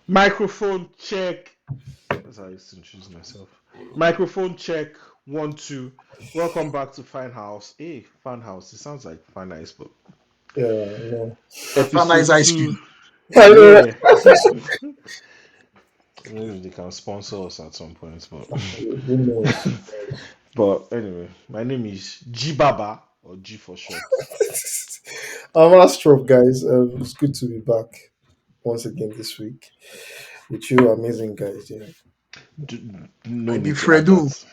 Microphone check. That's how I used to introduce myself. Microphone check. 1, 2. Welcome back to Fine House. Hey, Fine House. It sounds like Fine Ice, but Yeah, no. Fanta is episode ice cream. 2. I know, right? Yeah, episode. Maybe they can sponsor us at some point, but Who knows? but anyway, my name is G Baba or G for short. I'm Astrop, guys. It's good to be back once again this week with you, amazing guys. Yeah, No I be need to add that. Fredo.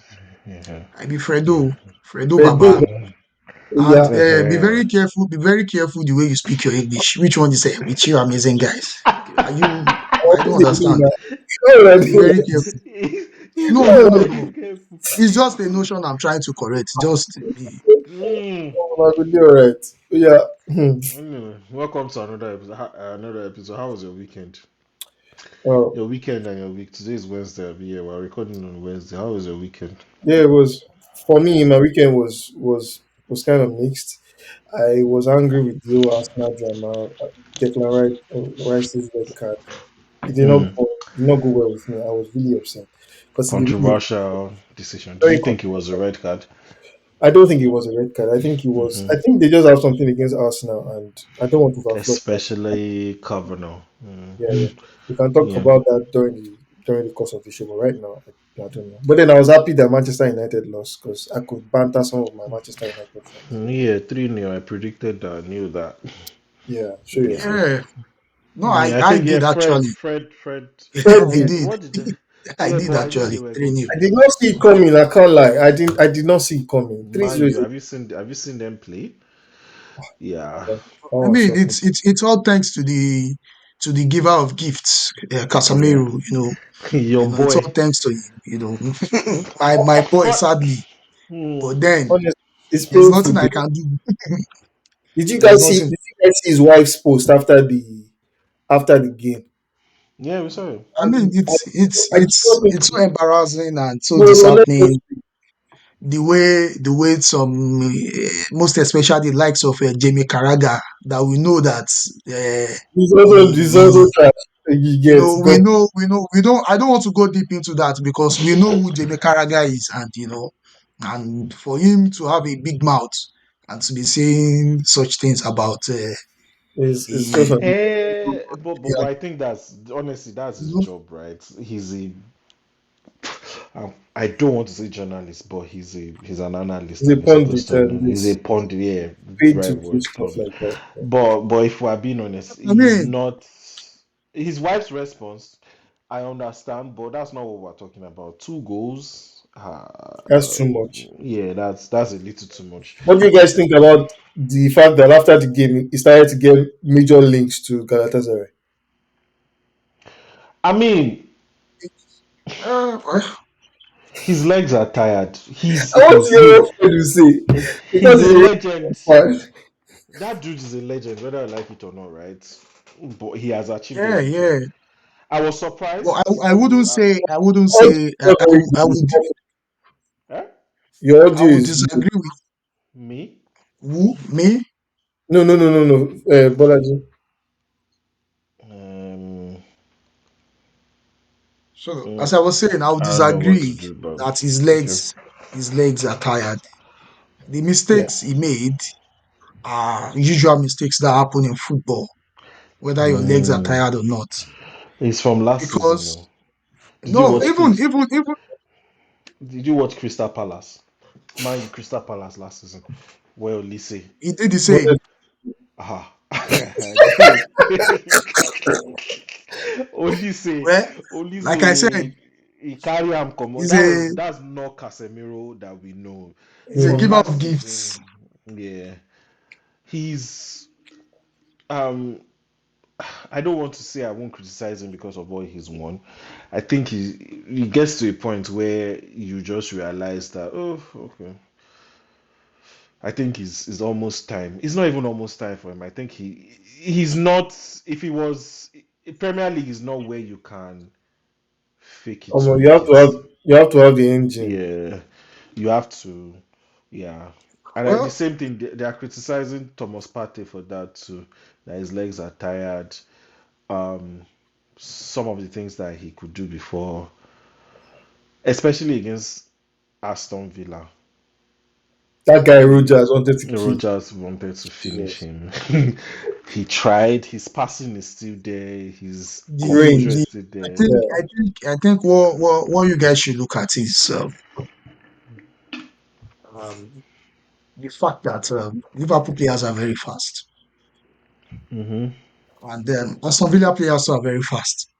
Yeah, I be yeah. Fredo. Fredo Fredo, Baba. Mm. And yeah. be very careful. Be very careful the way you speak your English. Which one is it? With you, amazing guys. Are you? I don't What they do understand. now? Oh, Be very they careful. He's No, not no, oh, no, trying to no. be careful. It's just a notion I'm trying to correct. Just be. Mm. I will do all right. Yeah. Anyway, welcome to another episode. Another episode. How was your weekend? Oh, Your weekend and your week. Today is Wednesday. Yeah, we're recording on Wednesday. How was your weekend? yeah. It was for me. My weekend was kind of mixed. I was angry with the whole Arsenal drama. Declan Rice's red card. It Hmm. did not go well with me. I was really upset because Controversial decision. Did you very think it was a red card? I don't think it was a red card. I think it was. Hmm. I think they just have something against Arsenal, and I don't want to overflow that. Especially Kavanaugh. Yeah, yeah. We can talk Yeah. about that during the course of the show, but right now, I don't know. But then I was happy that Manchester United lost because I could banter some of my Manchester United friends. Yeah, 3-0. I predicted that. I knew that. Yeah, show Yeah. yourself. Yeah. No, Yeah, I I think did actually. Fred. Fred I did. did. What did they? I Yeah, did but I knew they actually. were going 3-0. to I did lose. not see it coming. I can't lie. I did not see it coming. Three Man, zero. you have you seen them play? Yeah. That I was mean, shocking. it's all thanks to the giver of gifts, Yeah. Casemiro. Your It's boy. all thanks to him. My boy, What? sadly, Hmm. but then Honestly, it's there's painful. nothing I can do. Did you There's guys see? Did nothing. you guys see his wife's post after the game? Yeah, we saw it. I mean, And I did not think it's so embarrassing and so no, no, let me disheartening. The way some, most especially the likes of Jamie Carragher, that we know that he's also he trash. He gets because we don't. I don't want to go deep into that because we know who Jamie Carragher is, and and for him to have a big mouth and to be saying such things about it's just he, But yeah, I think that's honestly that's his you know, job, right? I don't want to say journalist, but he's an analyst he's a and he's supposed pundit to and know. He's a he's pundit, yeah, paid to right do word stuff pundit. like that. But if we're being honest, I he's mean, not. His wife's response, I understand, but that's not what we're talking about. Two goals, That's too much. yeah, that's a little too much. What do you guys think about the fact that after the game he started to get major links to Galatasaray? I mean, well, his legs are tired. I want to hear what Fred will say because He's a he's a legend. fan. That dude is a legend, whether I like it or not, right? But he has achieved yeah, everything. yeah. I was But surprised, I although wouldn't say I wouldn't Audio say is not very I good. would eh? Your I audio would is low. disagree with Me. who me. No, no, no, no, no. Bolaji. Um, So mm, as I was saying, I would I don't know what to disagree do, but that okay. his legs are tired. The Yeah. mistakes he made are usual mistakes that happen in football, whether your legs are Mm, tired or not. it's from last season, Because though. Did you no, watch Chris? even Did you watch Crystal Palace? Man, U Crystal Palace last season. Well, Lise. he did the But same. Ah. Olise, Well, Olise, like I said, he carry am comot. he's a That's not Casemiro that we know he's a from mm, giver last of gifts. season. Yeah, he's um. I don't want to say I won't criticize him because of what he's won. I think he gets to a point where you just realize that okay. I think it's almost time. It's not even almost time for him. I think he's not. If he was Premier League is not where you can fake it to you make have to it. have the engine. Yeah, you have to. Yeah, and the Well, same thing. They are criticizing Thomas Partey for that too. That his legs are tired. Um, some of the things that he could do before, especially against Aston Villa. That guy Rogers wanted to kill. Rogers wanted to finish Jesus. him. He tried. His passing is still there. His The composure Range. is the still I there. think Yeah. what you guys should look at is um, the fact that Liverpool players are very fast, Hmm. and then Aston Villa players are very fast.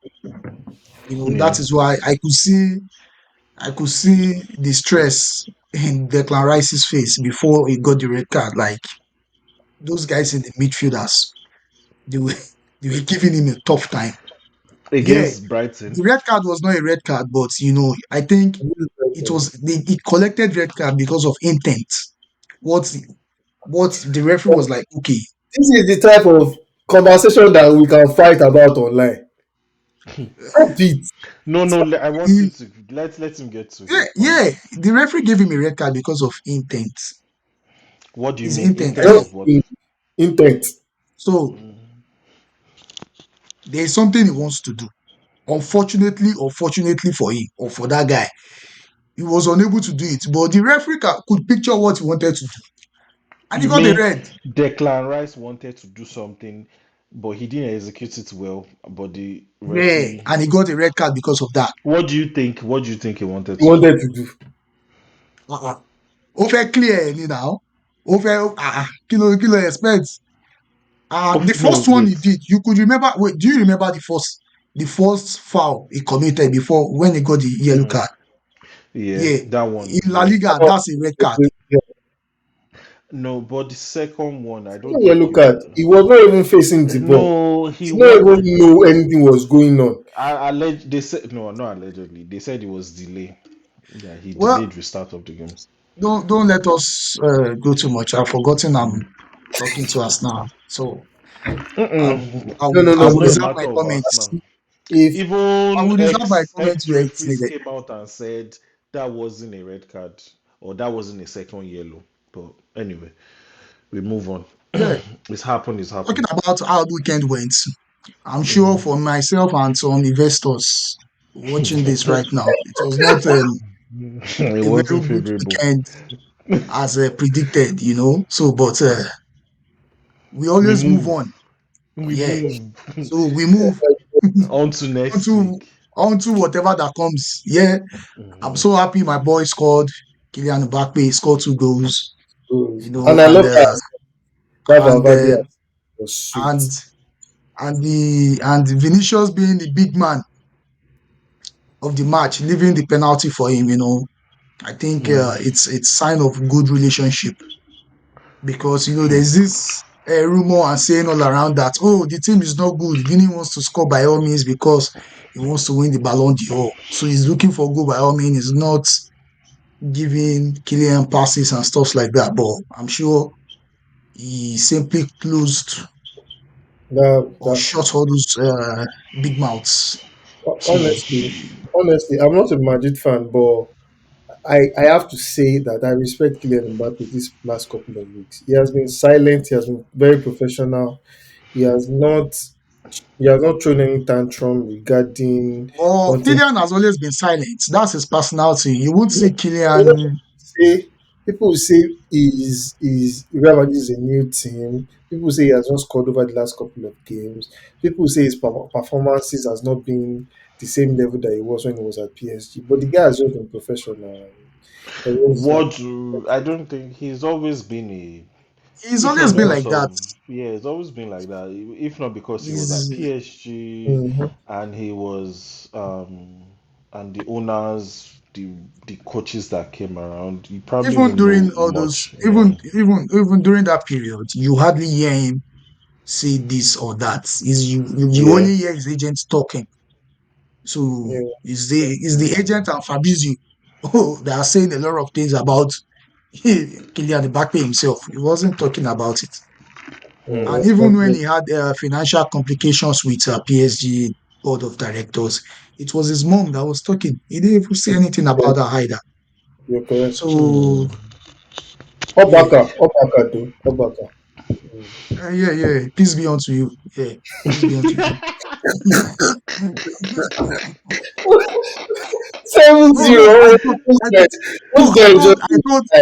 Yeah. That is why I could see the stress in Declan Rice's face before he got the red card. Like those guys in the midfielders, they were they were giving him a tough time. Yeah, Against Brighton. the red card was not a red card, but I think it collected red card because of intent. What what the referee was like, okay, This is the type of conversation that we can fight about online. Stop it. No, no. I want you he, to let him get to yeah, his yeah, point. the referee gave him a red card because of intent. What do you His mean? intent. I Intent Yeah. don't of what? think intent. So there's something he wants to do. Unfortunately or fortunately for him or for that guy, he was unable to do it. But the referee could picture what he wanted to do. And he You got the mean red. Declan Rice wanted to do something, but he didn't execute it well. But the Yeah. referee. And he got a red card because of that. What do you think? What do you think he wanted He to do? wanted to do. Uh-uh. Ó fẹ́ clear ẹ̀ ni now. Ó fẹ́ kí ló expect. Oh The no! first one he Wait. did, you could remember. Wait, do you remember the first foul he committed before when he got the yellow Mm, card? yeah, Yeah, that one. in La Yeah. Liga, that's a red card. Yeah. No, but the second one, I don't think Yellow it. card. He was not even facing the ball. No, He he did not wanted. even know anything was going on. They said no, not allegedly. They said it was delay. Yeah, he Well, delayed restart of the game. don't let us go too much. I've forgotten I'm talking to us now, so I Mm-mm. will, I No, will, no, I no. It's will not a So reserve matter my of comments. Arsenal. if I Even will reserve my comments ex where it's referees needed. came out and said that wasn't a red card or that wasn't a second yellow. But anyway, we move on. Yeah, It's happened. It's talking happened. about how the weekend went, I'm sure Mhm. for myself and some investors watching this right now, it was not It a very wasn't good favorable. weekend as predicted. So, but we We always move move. on. We Yeah. move So we move on to next onto week. onto whatever that comes. Yeah. I'm Mhm. so happy my boy scored. Kylian Mbappe scored 2 goals. and I And love that that and Valverde uh, was sweet. and and Vinicius being the big man of the match, leaving the penalty for him. I think Mm. it's sign of good relationship because there's this rumor and saying all around that the team is not good. Vini wants to score by all means because he wants to win the Ballon d'Or. So he's looking for goal by all means. He's not giving Kylian passes and stuff like that. But I'm sure he simply closed or That shut all those big mouths. So honestly, honestly, I'm not a Madrid fan, but I have to say that I respect Kylian Mbappe this last couple of weeks. He has been silent. He has been very professional. He has not he has not thrown any tantrum regarding Well, wanting. Kylian has always been silent. That's his personality. You won't see A lot of Kylian. say people will say is Real Madrid is a new team. People say he has not scored over the last couple of games. People say his performances has not been the same level that he was when he was at PSG. But the guy has just been professional. And always I don't think he's always been a. He's If not always been yeah. because like that. of yeah, it's always been like that. If not because he was at He's PSG Mhm. and he was and the owners, the coaches that came around, you probably even won't know during all those, much. Yeah, even during that period, you hardly hear him say this or that. Is you yeah. only hear his agent talking. So Yeah. is the agent and Fabrizio they are saying a lot of things about Kylian Mbappe himself. He wasn't talking about it. Hmm. And Yeah. even when he had financial complications with PSG board of directors, it was his mom that was talking. He didn't even say anything Yeah, about her either. you're correct. So yeah, Obaka though. Obaka. Mm. yeah. Peace be unto you. Yeah, peace be unto you. Seven No, no, zero. I told, Those no, guys just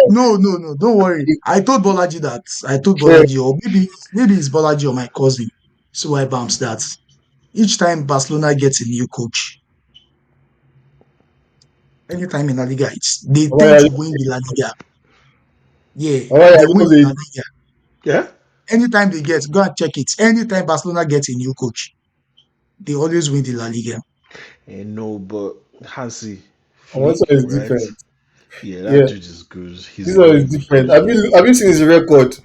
no, no, no, don't worry. I told Bolaji that, I told yeah. Bolaji, or maybe it's Bolaji or my cousin, so I bumps that each time Barcelona gets a new coach, anytime in La Liga, they Why tend are to you? win the La Liga. Yeah, Why are they you win the La the Liga. Yeah. Anytime they get, go and check it. Anytime Barcelona gets a new coach, they always win the La Liga. No, but Hansi one Flick, side is right? different. Yeah, that Yeah, dude is good. He's this one is very good. different. Have you seen his record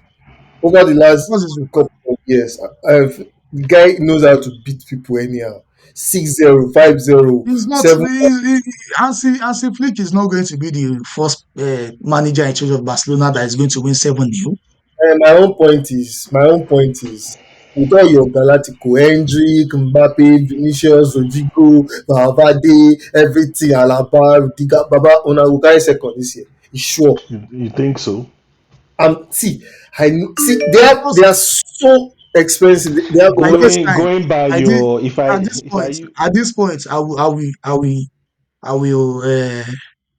over the last What's his couple of years? The guy knows how to beat people anyhow. 6-0, 5-0, He's not. 7. Hansi Flick is not going to be the first manager in charge of Barcelona that is going to win 7-0. My own point is, with all your Galactico, Hendrick, Mbappe, Vinicius, Rodrigo, Valverde, everything, Alaba, Rudiger, Baba, Ona will carry second this year. It's sure. You think so? See, see they are so expensive. They have a By lot of this Going time, going by I did your at this if I point, you I will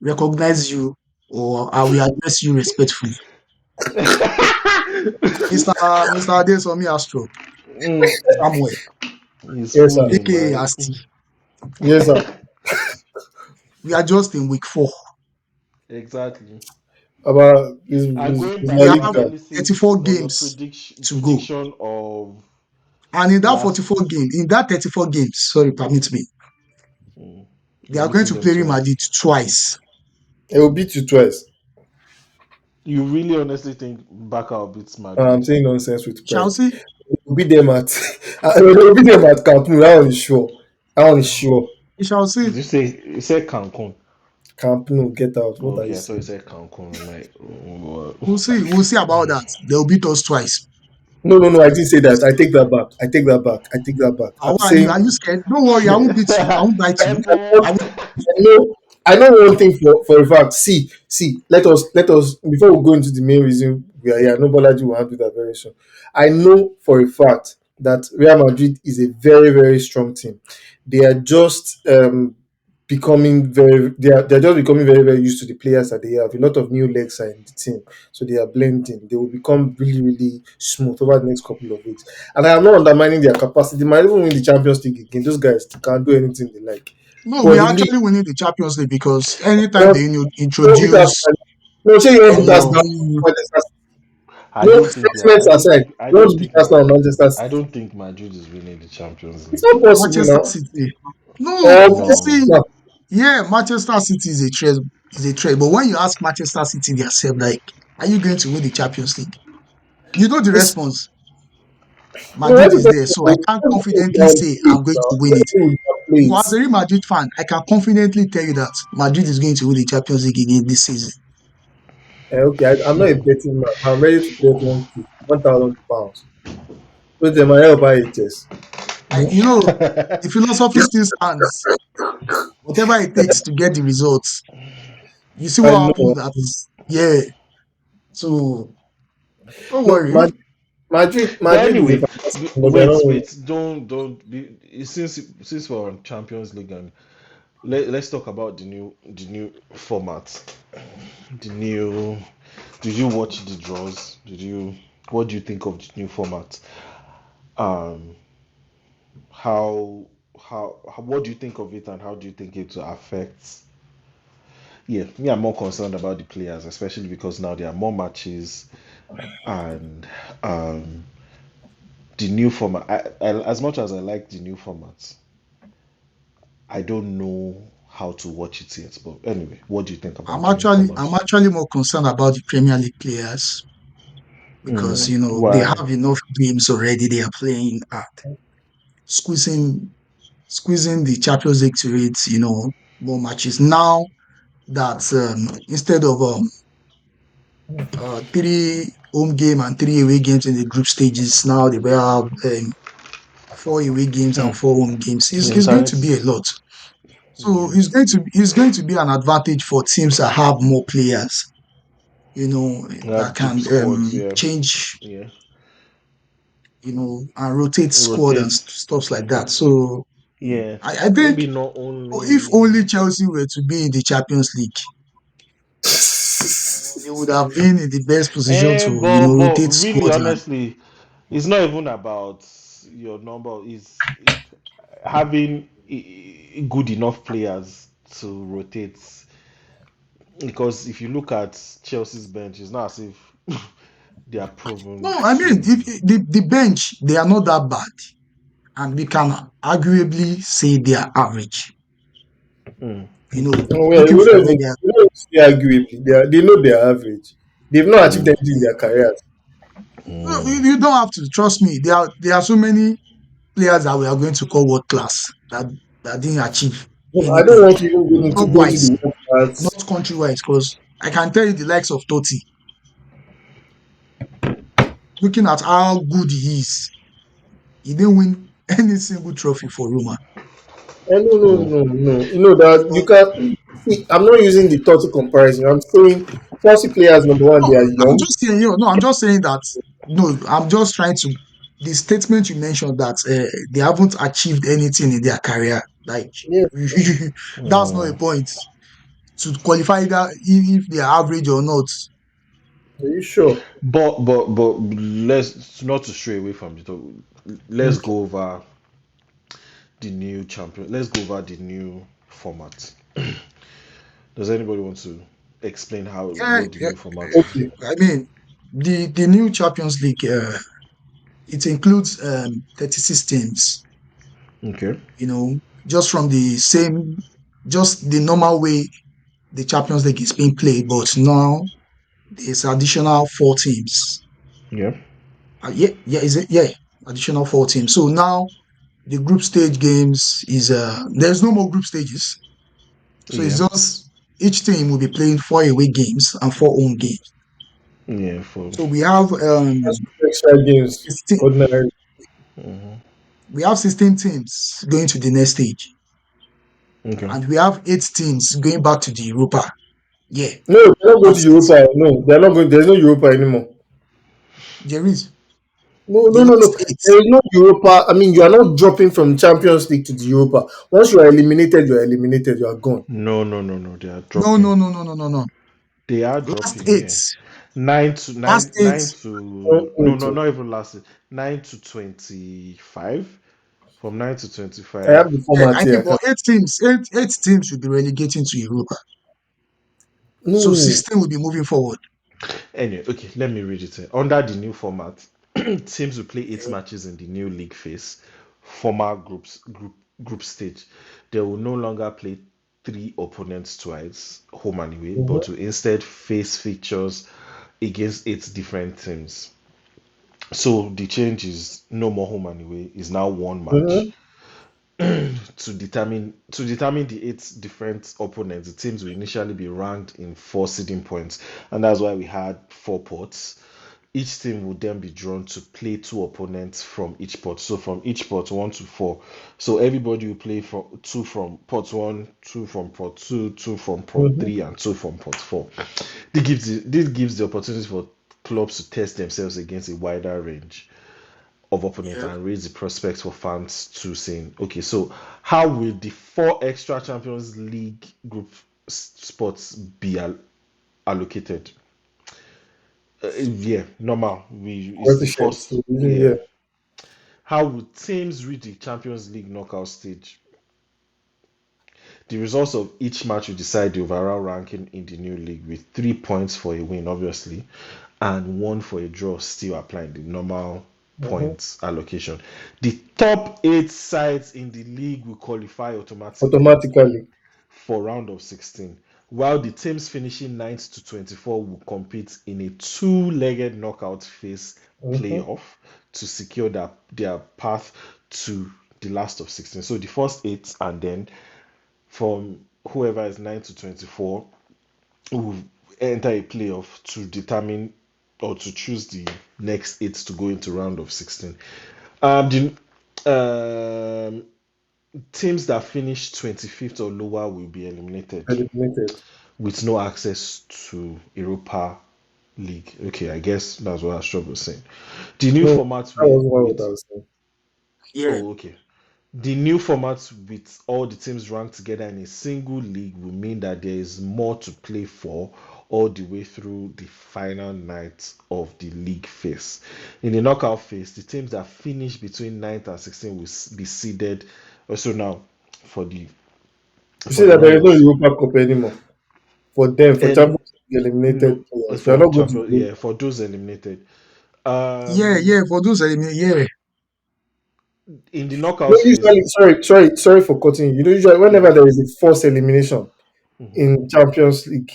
recognize you, or I will address you respectfully, Mister Adesomi Astro Mm, Samuel, his yes, full sir. name, aka right? Asti. Yes, sir. We are just in week 4. Exactly. About And going his by We La your have Liga. analysis 34 or your games to go. prediction of And in that last 44 game, in that 34 games, sorry, permit me, mm, they you're are going beating to them play Real twice. Madrid twice. He will beat you twice. You really honestly think Barca beats I'm Madrid? saying nonsense with pride. Chelsea, He will beat them at. He will beat them at Camp Nou. That one is sure. That one is sure. we shall Did see. you say Cancun? Camp Nou, get out. What are you Okay, I thought you saying? said Cancun. I'm like, oh, We'll see. We'll see about that. They'll beat us twice. No, no, no. I didn't say that. I take that back. I take that back. I take that back. I'm Why are you? saying Are you scared? Don't worry. I won't beat you. I won't bite you. Pepper. I will. I know one thing for a fact. See, let us before we go into the main reason we are here. I know Bolaji will handle that very soon. I know for a fact that Real Madrid is a very, very strong team. They are just they're just becoming very, very used to the players that they have. A lot of new legs are in the team. So they are blending. They will become really, really smooth over the next couple of weeks. And I am not undermining their capacity. They might even win the Champions League again. Those guys can do anything they like. No, we But are the league, actually winning the Champions League because anytime no, they no beat introduce Arsenal. No, say you want to beat any No, Arsenal. new, Manchester City. I No don't think they are. statements aside. I You want don't to beat think Arsenal my. and Manchester I City. don't think Madrid is winning the Champions It's League. not possible Manchester now. City. No, Or you No, see, now. yeah, Manchester City is a threat. But when you ask Manchester City themselves, like, are you going to win the Champions League? You know the It's response. Madrid is everybody there, so I will can't everybody confidently will say play I'm going now. to win it. Everybody will play So it. as a Real Madrid fan, I can confidently tell you that Madrid is going to win the Champions League again this season. Okay, I'm not a betting man. I'm ready to bet 1,000 pounds. But then my help IHS. You know, the philosophy still stands. Whatever it takes to get the results. You see I what know. happened at yeah. So don't No, worry. but Madrid is a anyway, fantastic team, but they're wait, not winning. wait, don't be since we're on Champions League and let's talk about the new format. The new. Did you watch the draws? Did you? What do you think of the new format? Um, what do you think of it, and how do you think it will affect? Yeah, me, I'm more concerned about the players, especially because now there are more matches and um the new format. As much as I like the new format, I don't know how to watch it yet. But anyway, what do you think about the new I'm format? actually more concerned about the Premier League players because they Why? have enough games already they are playing at squeezing squeezing the Champions League to it, more matches. Now that instead of 3 home game and 3 away games in the group stages, now they will have 4 away games and 4 home games. The It's going to internet. be a lot. So Yeah. it's going to be an advantage for teams that have more players, You have that deep can squads. Yeah. change Yeah. and rotate squad and rotate. stuff like that. So Yeah, I think maybe not if only only. Chelsea were to be in the Champions League, they would have been in the best position to, But rotate really, squad and honestly, it's not even about your number. It's having good enough players to rotate. Because if you look at Chelsea's bench, it's not as if they are proven no, I mean to. the bench they are not that bad, and we can arguably say they are average. Mm, Oh, well, Looking from where they are. we don't even say arguably. They know they are average. They've not achieved mm, anything in their careers. No, mm. you don't have to trust me. There are so many players that we are going to call world class that didn't achieve No, I don't anything want to even club go into wise, the world class. not country wise. Because I can tell you the likes of Totti, looking at how good he is, he didn't win any single trophy for Roma. Mm. No. You know that you So can see. I'm not using the total comparison. I'm saying Chelsea players, number one, no, they are I'm young. just saying, no, I'm just saying that no, I'm just trying to the statement you mentioned that they haven't achieved anything in their career. Like Yeah, that's not a Mm. point to qualify that if they are average or not. are you sure? But let's not to stray away from the topic. Let's Okay. go over the new champion. Let's go over the new format. Does anybody want to explain how Yeah, what the yeah. new format is? Okay. I mean, the new Champions League, it includes 36 teams. Okay. You know, just from the same, just the normal way the Champions League is being played, but now there's additional four teams. Yeah. Yeah, is it? Yeah, additional four teams. So now the group stage games is there's no more group stages. So it's Yeah. just each team will be playing four away games and four home games. Yeah. For. So we have That's extra games, 16, ordinary. Mhm. we have 16 teams going to the next stage, Okay. and we have 8 teams going back to the Europa. Yeah, No, they're not going to that's it. Europa. No, they're not going. There's no Europa anymore. There is No, the no. last eight. There is no Europa. I mean, you are not dropping from Champions League to the Europa. Once you are eliminated, you are eliminated. You are gone. No. They are No, dropping. no, no, no, no, no, no. They are Last dropping. eight. Yeah. Nine to Last nine. eight. Nine Don't to no wait no to- not even last. 9 to 25. From 9 to I 25. have the Yeah, format I here. mean, I can, but eight teams will be relegating to Europa. So no. 16 will be moving forward. Anyway, okay, let me read it. Under the new format, teams will play eight Okay. matches in the new league phase, former group stage. They will no longer play three opponents twice, home and away, Mhm, but will instead face fixtures against eight different teams. So the change is no more home and away, is now one match. mhm, To determine the eight different opponents, the teams will initially be ranked in four seeding points, and that's why we had four pots. Each team would then be drawn to play two opponents from each pot. So from each pot one to four. So everybody will play from two from pot one, two from pot two, two from pot mhm. three, and two from pot four. This gives the opportunity for clubs to test themselves against a wider range of opponents Yeah. and raise the prospects for fans to saying, okay, so how will the four extra Champions League group spots be allocated? Yeah, normal. It's the Coefficient. first. So, Yeah. yeah. How will teams reach the Champions League knockout stage? The results of each match will decide the overall ranking in the new league, with 3 points for a win, obviously, and one for a draw, still applying the normal Mhm. points allocation. The top eight sides in the league will qualify automatically Automatically. for round of 16, while the teams finishing 9th to 24 will compete in a two-legged knockout phase Mhm, playoff to secure their path to the last of 16. So the first eight, and then from whoever is 9 to 24 will enter a playoff to determine or to choose the next eight to go into round of 16. The teams that finish 25th or lower will be eliminated eliminated. with no access to Europa league. Okay, I guess that's what Astrop was saying. The new No, format that wasn't what with I was saying. Yeah. oh okay. The new format with all the teams ranked together in a single league will mean that there is more to play for all the way through the final night of the league phase. In the knockout phase, the teams that finish between 9th and 16th will be seeded also now for the You for see the that there round is of no Europa Cup anymore for them, for and Champions League no eliminated players. We are for not going to champion play. yeah for those eliminated. Yeah, Um yeah, for those yeah. in the You knockout know, phase, usually, sorry for cutting you. You know, usually yeah. whenever there is a forced elimination Mhm. in Champions League,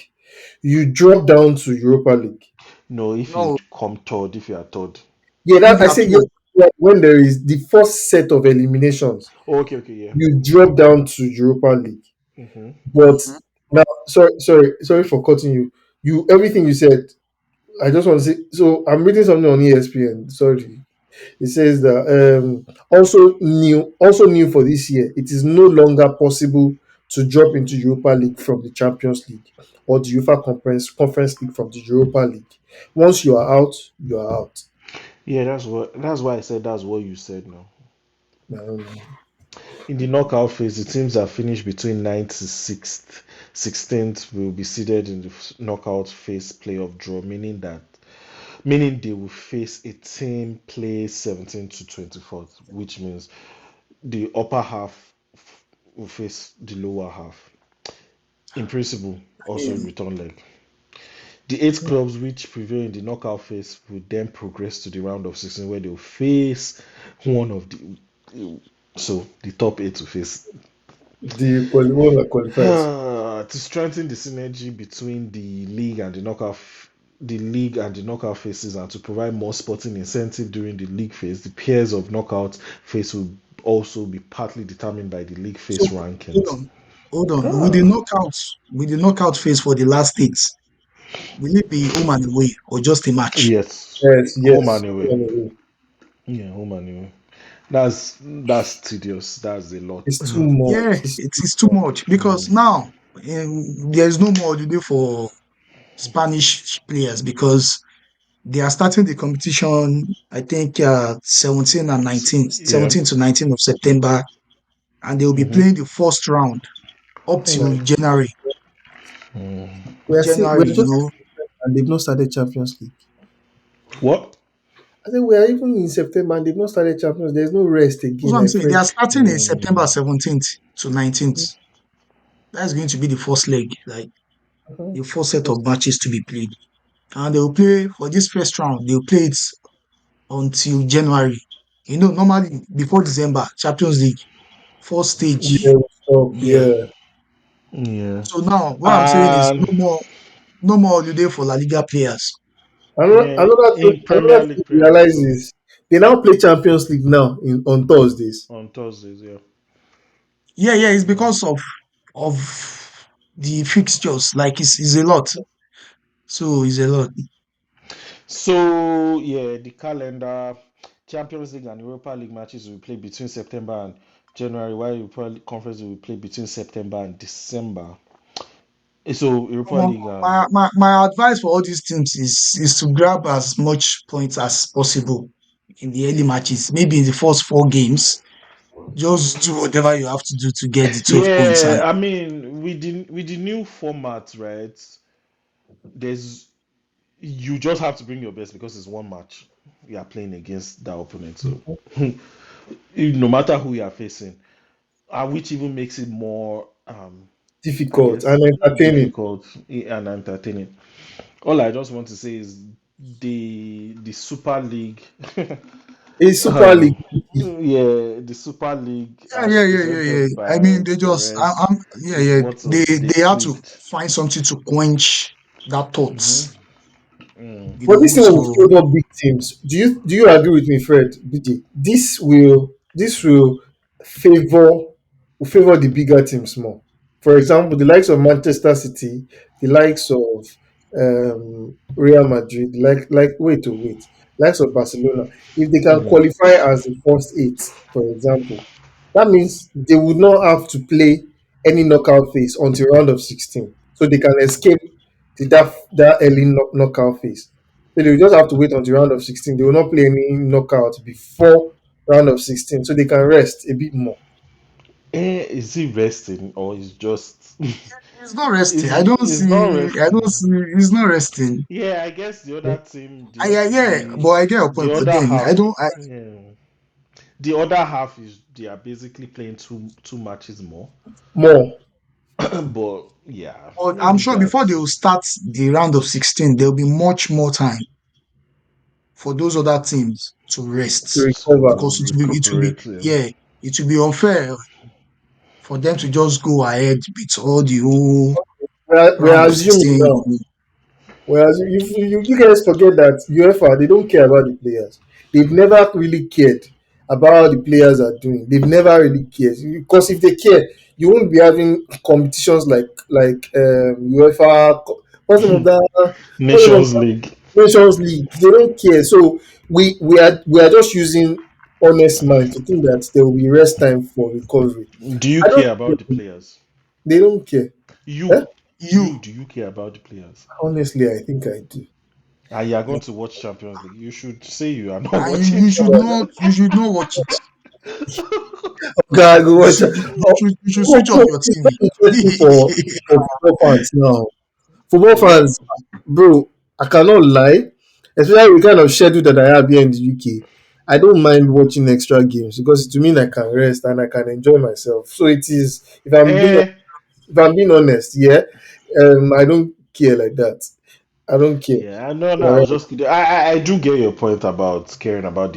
you drop down to Europa League. No, if you No, come third, if you are third. Yeah, if that I you are say yes. told, Yeah, when there is the first set of eliminations, Oh, okay, okay, yeah. you drop down to Europa League. Hmm. But mhm. now, sorry for cutting you. You everything you said. I just want to say. So I'm reading something on ESPN. Sorry, it says that also new for this year. It is no longer possible to drop into Europa League from the Champions League or the UEFA Conference League from the Europa League. Once you are out, you are out. Yeah, that's why I said that's what you said now. I don't know. In the knockout phase, the teams that finish between 9th to 6th, 16th will be seeded in the knockout phase playoff draw, meaning they will face a team play 17th to 24th, which means the upper half will face the lower half. In principle, also Yeah. return leg. The eight clubs which prevail in the knockout phase will then progress to the round of 16 where they'll face one of the the top eight to face One that qualifies. to strengthen the synergy between the league and the knockout phases and to provide more sporting incentive during the league phase. The pairs of knockout phase will also be partly determined by the league phase So hold rankings. on, hold on. Ah, With the knockout phase for the last stage, will it be home and away or just a match? yes, Yes, home yes. and away. Yeah, home and away. That's tedious. That's a lot. It's too Yeah, much. It's it too is too much. much because now there is no more holiday for Spanish players because they are starting the competition, I think 17 and 19, Yeah. 17 to 19 of September, and they will be Hmm. playing the first round up Oh my till God. January. We're January, just and they've not started Champions League. What? I think we are even in September and they've not started Champions. There's no rest that's again, what I'm my saying. They are friend. starting in September Mm, 17th to 19th. That's going to be the first leg, like Uh-huh. the first set of matches to be played. And they will play for this first round, they'll play it until January. Normally before December, Champions League, first Yeah, stage. stop. Yeah. Yeah. yeah. So now what I'm saying is And no more holiday for La Liga players. Another yeah, another thing, in Premier another thing League to players realize also is they now play Champions League now on Thursdays. on Thursdays, yeah. Yeah, yeah, it's Mm. because of the fixtures. Like it's a lot. So it's a lot. So yeah, the calendar Champions League and Europa League matches will play between September and January, while Europa League conference will play between September and December. So Europa Omo, League and my advice for all these teams is to grab as much points as possible in the early matches. Maybe in the first four games, just do whatever you have to do to get the 12 points. yeah, And I mean with the new format, right? There's you just have to bring your best because it's one match you are playing against that opponent. So no matter who you are facing, which even makes it more, I Difficult guess, and entertaining. difficult and entertaining. All I just want to say is the Super League, A Super um, League. yeah, the Super League yeah, as yeah, yeah, yeah, yeah. presented I mean, by they just, Perez yeah, is yeah. what they They have to tweaked. find something to quench that Hmm. thoughts. Mm. But this thing will So favor big teams. Do you agree with me, Fred? BJ? This will favor the bigger teams more. For example, the likes of Manchester City, the likes of Real Madrid, likes of Barcelona. If they can Mm. qualify as the first eight, for example, that means they would not have to play any knockout phase until round of 16, so they can escape that early knockout phase. So they will just have to wait until round of 16. They will not play any knockout before round of 16, so they can rest a bit more. Is he resting or is just He's not resting. is not I don't resting? see. He's not resting. Yeah, I guess the other team, Yeah, but I get your the point. But other then I half, don't. yeah, the other half is they are basically playing two matches more. More. But yeah, But I'm maybe sure before they that's will start the round of 16, there will be much more time for those other teams to To rest recover. because to recuperate. yeah, it will be unfair for them to just go ahead with all the whole We're round of assuming 16. now. Whereas you guys forget that UEFA, they don't care about the players. They've never really cared about how the players are doing. They've never really cared because if they care, you won't be having competitions like UEFA. What's the name of that? What's the name of Nations League. Nations League? They don't care. So we are just using honest mind to think that there will be rest time for recovery. Do you I don't. care about the players? They don't care. Eh? You Do you care about the players? Honestly, I think I do. And you are going to watch Champions League. You should say you are not and watching you should not watch it. God, go watch. You should switch off your It's TV. very interesting for football fans now. Football Yeah. fans, bro, I cannot lie. Especially the kind of schedule that I have here in the UK, I don't mind watching extra games because to me I can rest and I can enjoy myself. So it is. Eh, If I'm being honest, yeah, I don't care like that. I don't care. yeah, I know. No, I Yeah, was just kidding. I do get your point about caring about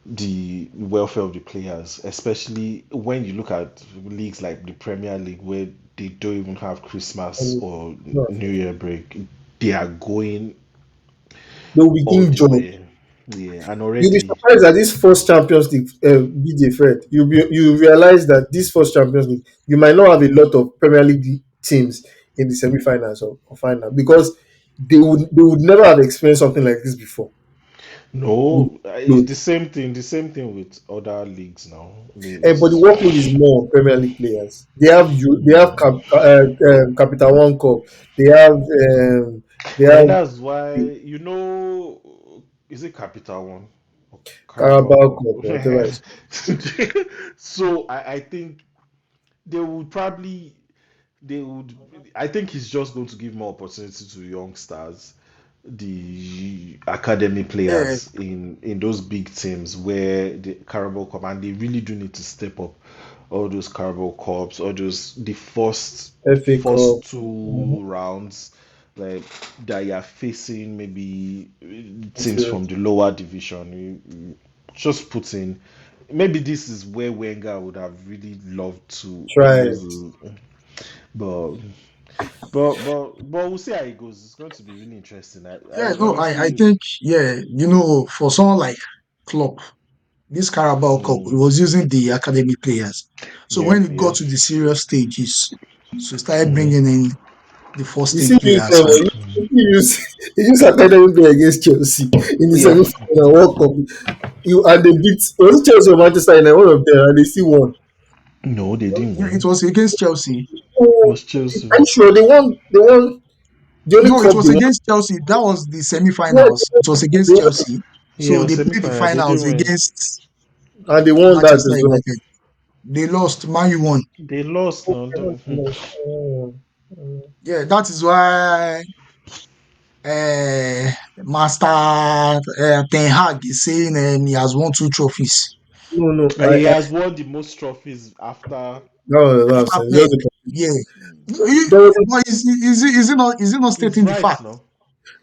the welfare of the players, especially when you look at leagues like the Premier League where they don't even have Christmas or no. New Year break. They are going They will be all the injured. way. Yeah, and You'll be already surprised that this first Champions League, BJ Fred, you realize that this first Champions League, you might not have a lot of Premier League teams in the semi-finals or final because they would never have experienced something like this before. no, it's So, the same thing. The same thing with other leagues now. but the It's workload is more on Premier League players. They have yeah. Capital One Cup. They have they have That's why is it Capital One or Carabao Carabao Cup? Cup or whatever. So I think they would probably they would I think he's just going to give more opportunity to young stars, the academy Yeah, players in those big teams where the Carabao Cup, and they really do need to step up all those Carabao Cups, all those the FA Cup. first two rounds, like that you are facing maybe teams Midfield. from the lower division. You just put in. Maybe this is where Wenger would have really loved to Try use, it. but we'll see how it goes. It's going to be really interesting. I yeah. No, I honestly, think yeah. For someone like Klopp, this Carabao Cup, it mm, was using the academy players. So yep, when it got yep. to the serious stages, so started Hmm. bringing in the first You see, stage players. And you use academy play against Chelsea in the Yeah, semi-final World Cup. And they beat was it Chelsea or Manchester United, one of them, and they still won. no, they didn't yeah, it win. was against Chelsea. It Oh, was Chelsea. I'm sure they won. They won the only No, it cup was they won. against Chelsea. That was the Yeah, semi-finals. It was they against won, Chelsea. Yeah, it So was they played the semi-final. They finals didn't win. against and they won that Manchester as well. United. They lost. Man, you won. They lost. No, Yeah, that is why uh, Master Ten Hag is saying he has won two trophies. No, no, He has won the most trophies after. that was After nonsense. Pep, Just a, yeah. there was a, But is he not He's stating the right fact? now.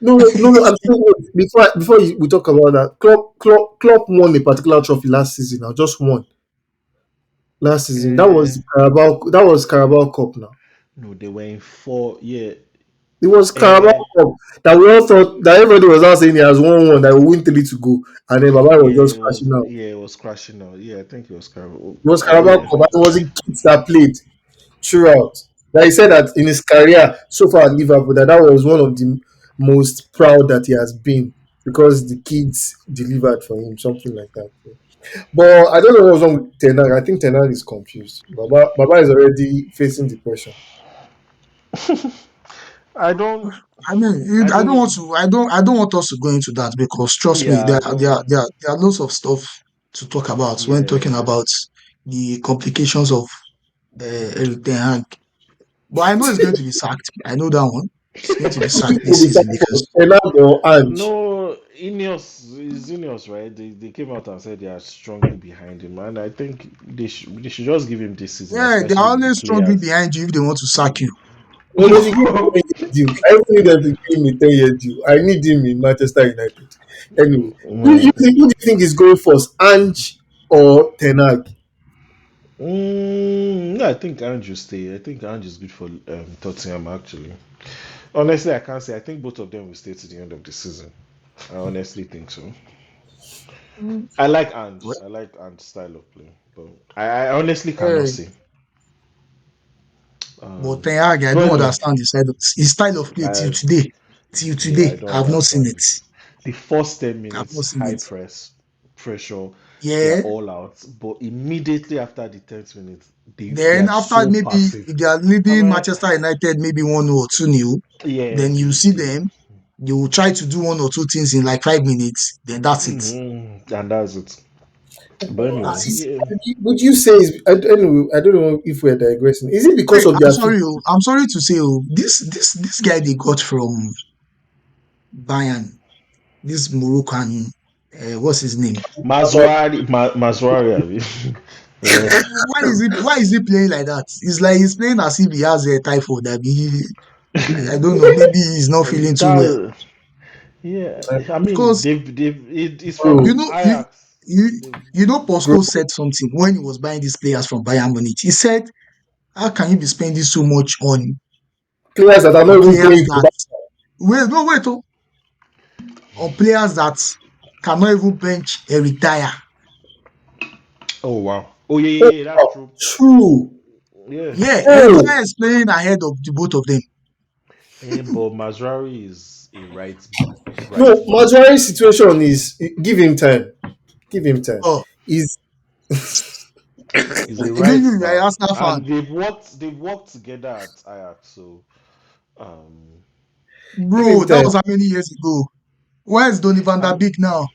no, no, no. I'm saying wait, we talk about that. Klopp won a particular trophy last season. Now, just one last season. That Uh, was Carabao. That was Carabao Cup. Now no, they were in four. Yeah. it was Carabao Uh, Cup that we all thought that everybody was now saying he has won one that will win three to go, and then Baba was just crashing out. it was crashing out. Yeah, I think it was Carabao. It was Carabao Yeah. Cup, and it was in kids that played throughout. That he said that in his career so far at Liverpool, that was one of the most proud that he has been because the kids delivered for him, something like that. But I don't know what's wrong with Ten Hag. I think Ten Hag is confused. Baba is already facing depression. I don't. I mean, I I don't want don't. to. I don't want us to go into that because trust me, Yeah, I don't. there are lots of stuff to talk about when talking Yeah. about the complications of Eric Ten Hag. But I know he's going to be sacked. I know that one. He's going to be Who do sacked you this think will be season starting for because Tenag or Ange? No, Ineos is Ineos, right? They came out and said they are strongly behind him, and I think they should just give him this season, yeah, they are especially with the always strongly players. behind you if they want to sack you. No, they should give him a 10-year deal. I even need them to give him a 10-year deal. I need him in Manchester United. Anyway, Mm, who do you think is going first, Ange or Tenag? no, I think Andrew stay. I think Andrew is good for Tottenham actually. Honestly, I can't say. I think both of them will stay to the end of the season. I honestly think so. Mm. I like Ange. Well, I like Ange's style of play, but I honestly cannot eh, say. but Um, Ten Hag, I but don't anyway, understand his style of play till I today. Till yeah, I today, I don't have not seen it. understand. The first ten I've minutes, not seen high it. press, pressure, they are Yeah. all out. But immediately after the 10th minute, they Then are after so maybe passive. if they are I'm leading like, Manchester United maybe 1 or 2-0, yeah, then you see them, you will try to do 1 or 2 things in like 5 minutes, then that's it. and that's it. But anyway, That's it. yeah. Would you say is anyway? I don't know if we're digressing. Is it because Wait, of their fit? I'm sorry to say, this guy they got from Bayern, this Moroccan, what's his name? Mazwari, yeah. Why is he playing like that? It's like he's playing as if he has a typhoid. I don't know. Maybe he's not feeling too well that yeah. Uh, I mean, because it's Bro, you from know Ajax. you They've, you know bro, Posco said something when he was buying these players from Bayern Munich. He said, "How can you be spending so much players that are not on even players playing for that on players that cannot even bench a retire?" oh wow. Oh yeah, Oh, yeah, yeah. That's true. true. Yeah. Yeah, Oh Eritrea is playing ahead of the both of them. But Mazrari is a right no, back. Maduai's situation is give him time. Give him time. Oh, Is He's a even right you, you're an back, Arsenal fan, and they've worked together at Ajax. So um, give bro. him That time. was how many years ago. Where is Donny van der um Beek now?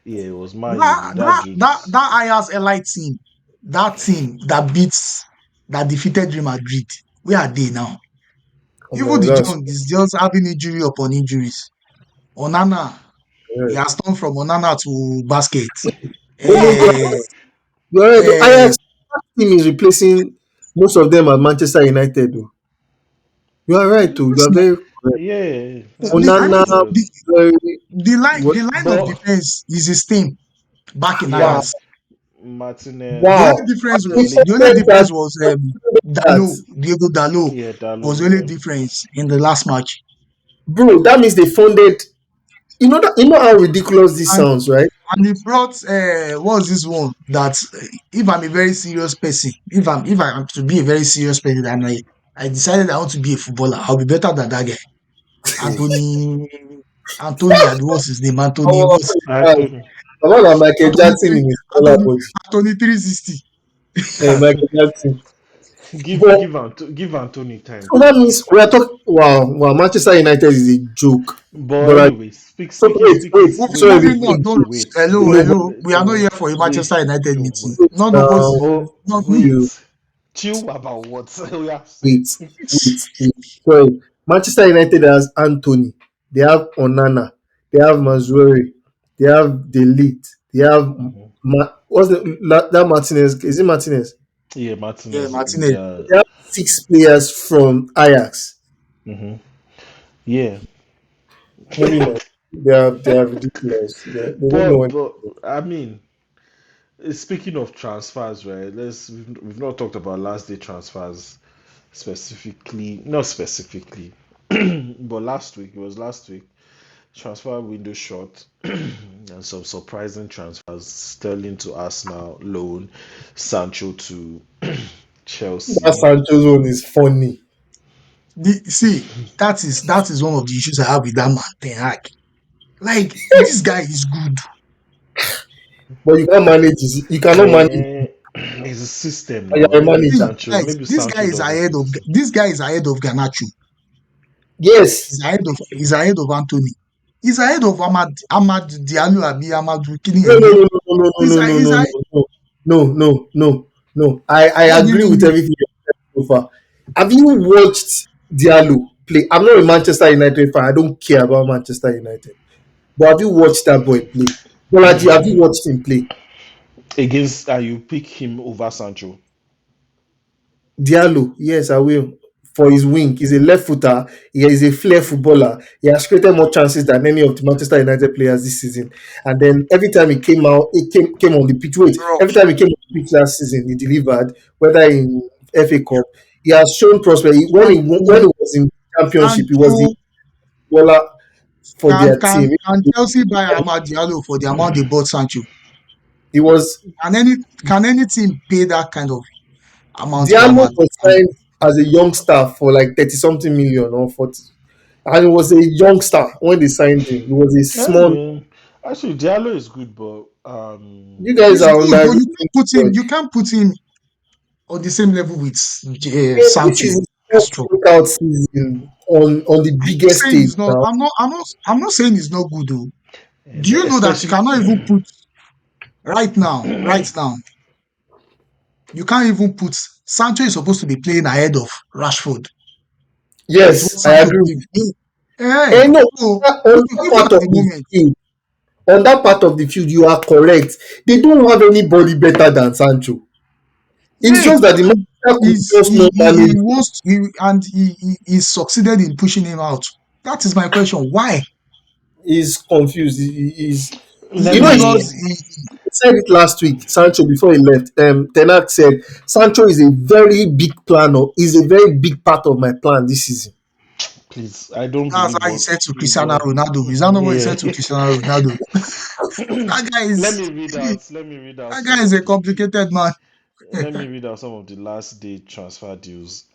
yeah, it was Man U. That dude. That Ajax elite team, that team that defeated Real Madrid. Where are they now? Come Even on, the that's John is just having injury upon injuries. Onana, he correct. has turned from Onana to basket. Oh no, Uh, you're right. The uh, Ajax team is replacing most of them at Manchester United. Though. You are right, too. You are very correct. Yeah, I Onana, mean, but very the line of but defense is his team back in yeah, wow, Ajax. The wow. only Martinez. difference We was the only expect that, difference was that. Diego Dalot Yeah, was Dalo. the only Yeah. difference in the last match. Bro, that means they funded. You know how ridiculous this And sounds, right? and he brought what's this one that if I'm a very serious person, if I'm to be a very serious person and I decided I want to be a footballer, I'll be better than that guy. Who? Anthony what's his name? Anthony Oh what's Anthony. about that Michael Anthony Jackson three in his collar Anthony body. Anthony 360. Michael Jackson. give But give give Anthony time, so that please. means we are talking. Wow, wow. Manchester United is a joke. But But anyway, so wait. wait, Sorry, Moving before on, you don't wait, hello, no, wait, but hello. We are not here for a wait, Manchester United wait, meeting. wait None of now. us, but not me. You wait. Chill about what? We have say. wait, wait. Sorry. Manchester United has Anthony. They have Onana. They have Mazuri. They have Delete. They have Mhm. what's that Martinez? Is it Martinez? Yeah, Yeah, Martinez. Martinez. They have six players from Ajax. Mhm. Yeah. Moving on. They are ridiculous. They don't know but I mean, speaking of transfers, right? We've not talked about last day transfers specifically, not specifically, but last week, it was last week. Transfer window short and some surprising transfers. Sterling to Arsenal, loan, Sancho to that Chelsea. Sancho's one is funny. See, that is one of the issues I have with that man, Ten Hag. Like this guy is good. But you can't manage it. You cannot manage Eh, It's a system And now. you're a Maybe See, manager. Sancho. guys, Maybe Sancho doesn't fit. this guy is ahead of Garnacho. Yes. He's ahead of Anthony. He's ahead of Ahmad Diallo Abi Amadou No, no, Kini. no, no, no, He's no, no, he's no, no, no, no, no, no, no. I what do you agree with mean? everything you've said so far. Have you watched Diallo play? I'm not a Manchester United fan. I don't care about Manchester United. But have you watched that boy play? Bolaji, have you watched him play? Against you pick him over Sancho. Diallo, yes, I will. For his wing, he's a left footer. He is a flair footballer. He has created more chances than any of the Manchester United players this season. And then every time he came out, came on the pitch. Wait, Bro, every time he came on the pitch last season, he delivered. Whether in FA Cup, he has shown prosperity. When Sancho, he was in Championship, he was the Sancho baller for can their team. Chelsea buy Ahmad Diallo for the amount they bought Sancho? He was Can any team pay that kind of amount for Diallo Ahmad was Diallo? signed as a youngster for like 30 something million or 40. And he was a youngster when they signed him. He was a I small. mean, actually, Diallo is good, but You guys He's are good, but underrating this boy. you can't put him on the same level with This Sancho. is his That's first true. breakout season on the I'm not biggest saying stage he's not. now. I'm not saying he's not good though. Do and you know that you especially cannot even put right now, you can't even put Sancho is supposed to be playing ahead of Rashford with what Yes, I Sancho agree. did. Hey, And no, so on that even part at of the the moment, field, on that part of the field, you are correct. They don't have anybody better than Sancho. It's yeah, just that the manager could just not he manage. wants he succeeded in pushing him out. That is my question. Why? He's confused. let You know, Because me he said it last week, Sancho, before he left. Ten Hag said, Sancho is a very big planner, is a very big part of my plan this season. please. I don't that's believe how he what said to he Cristiano does. Ronaldo. Is that not what he Yeah. said to Cristiano Ronaldo? That guy let is me read out. Let me read out that some guy is of a the. complicated man. Let me read out some of the last day transfer deals.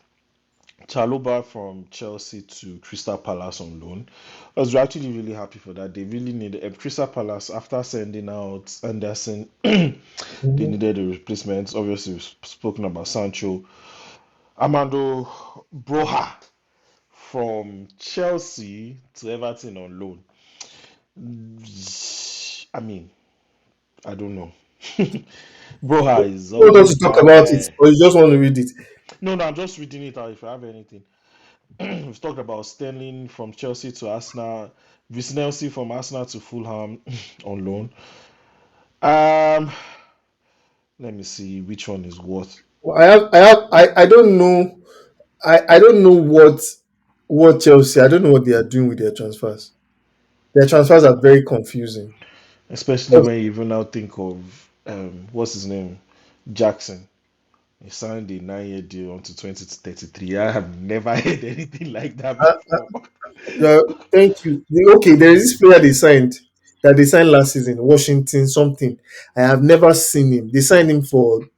Chaloba from Chelsea to Crystal Palace on loan. I was actually really happy for that. They really needed Crystal Palace after sending out Anderson. They Mhm. needed a replacement. Obviously, we've spoken about Sancho. Amando Broha from Chelsea to Everton on loan. I mean, I don't know. Broha is You want us to always talk out about it, there. or you just want to read it? No, no, I'm just reading it out if I have anything. We've talked about Sterling from Chelsea to Arsenal, Wisniewski from Arsenal to Fulham on loan. Um, let me see which one is what. I don't know. I don't know what Chelsea. I don't know what they are doing with their transfers. Their transfers are very confusing. Especially when you even now think of what's his name, Jackson. He signed a 9-year deal until 2033. I have never heard anything like that Uh, before. Thank you. Okay, there is this player they signed last season, Washington something. I have never seen him. They signed him for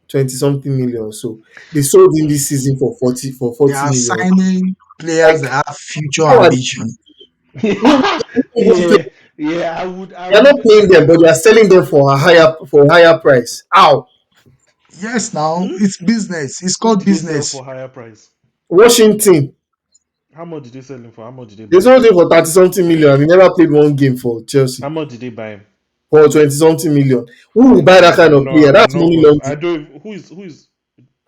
20 something million. So they sold him this season for 40 They are million. signing players Like that have future how are ambition. no, yeah, yeah. I they are not would. paying them, but they are selling them for a higher price. How? Yes, now Hmm? it's business. It's Who called did they sell business. for higher price? Washington, How much did they sell him for? How much did they they buy him? sold him for 30 something million and he never played one game for How Chelsea much did they buy him? for 20 something million. Who will buy that kind I'm of not. player? That's I'm not money going. I laundering. don't. Who is?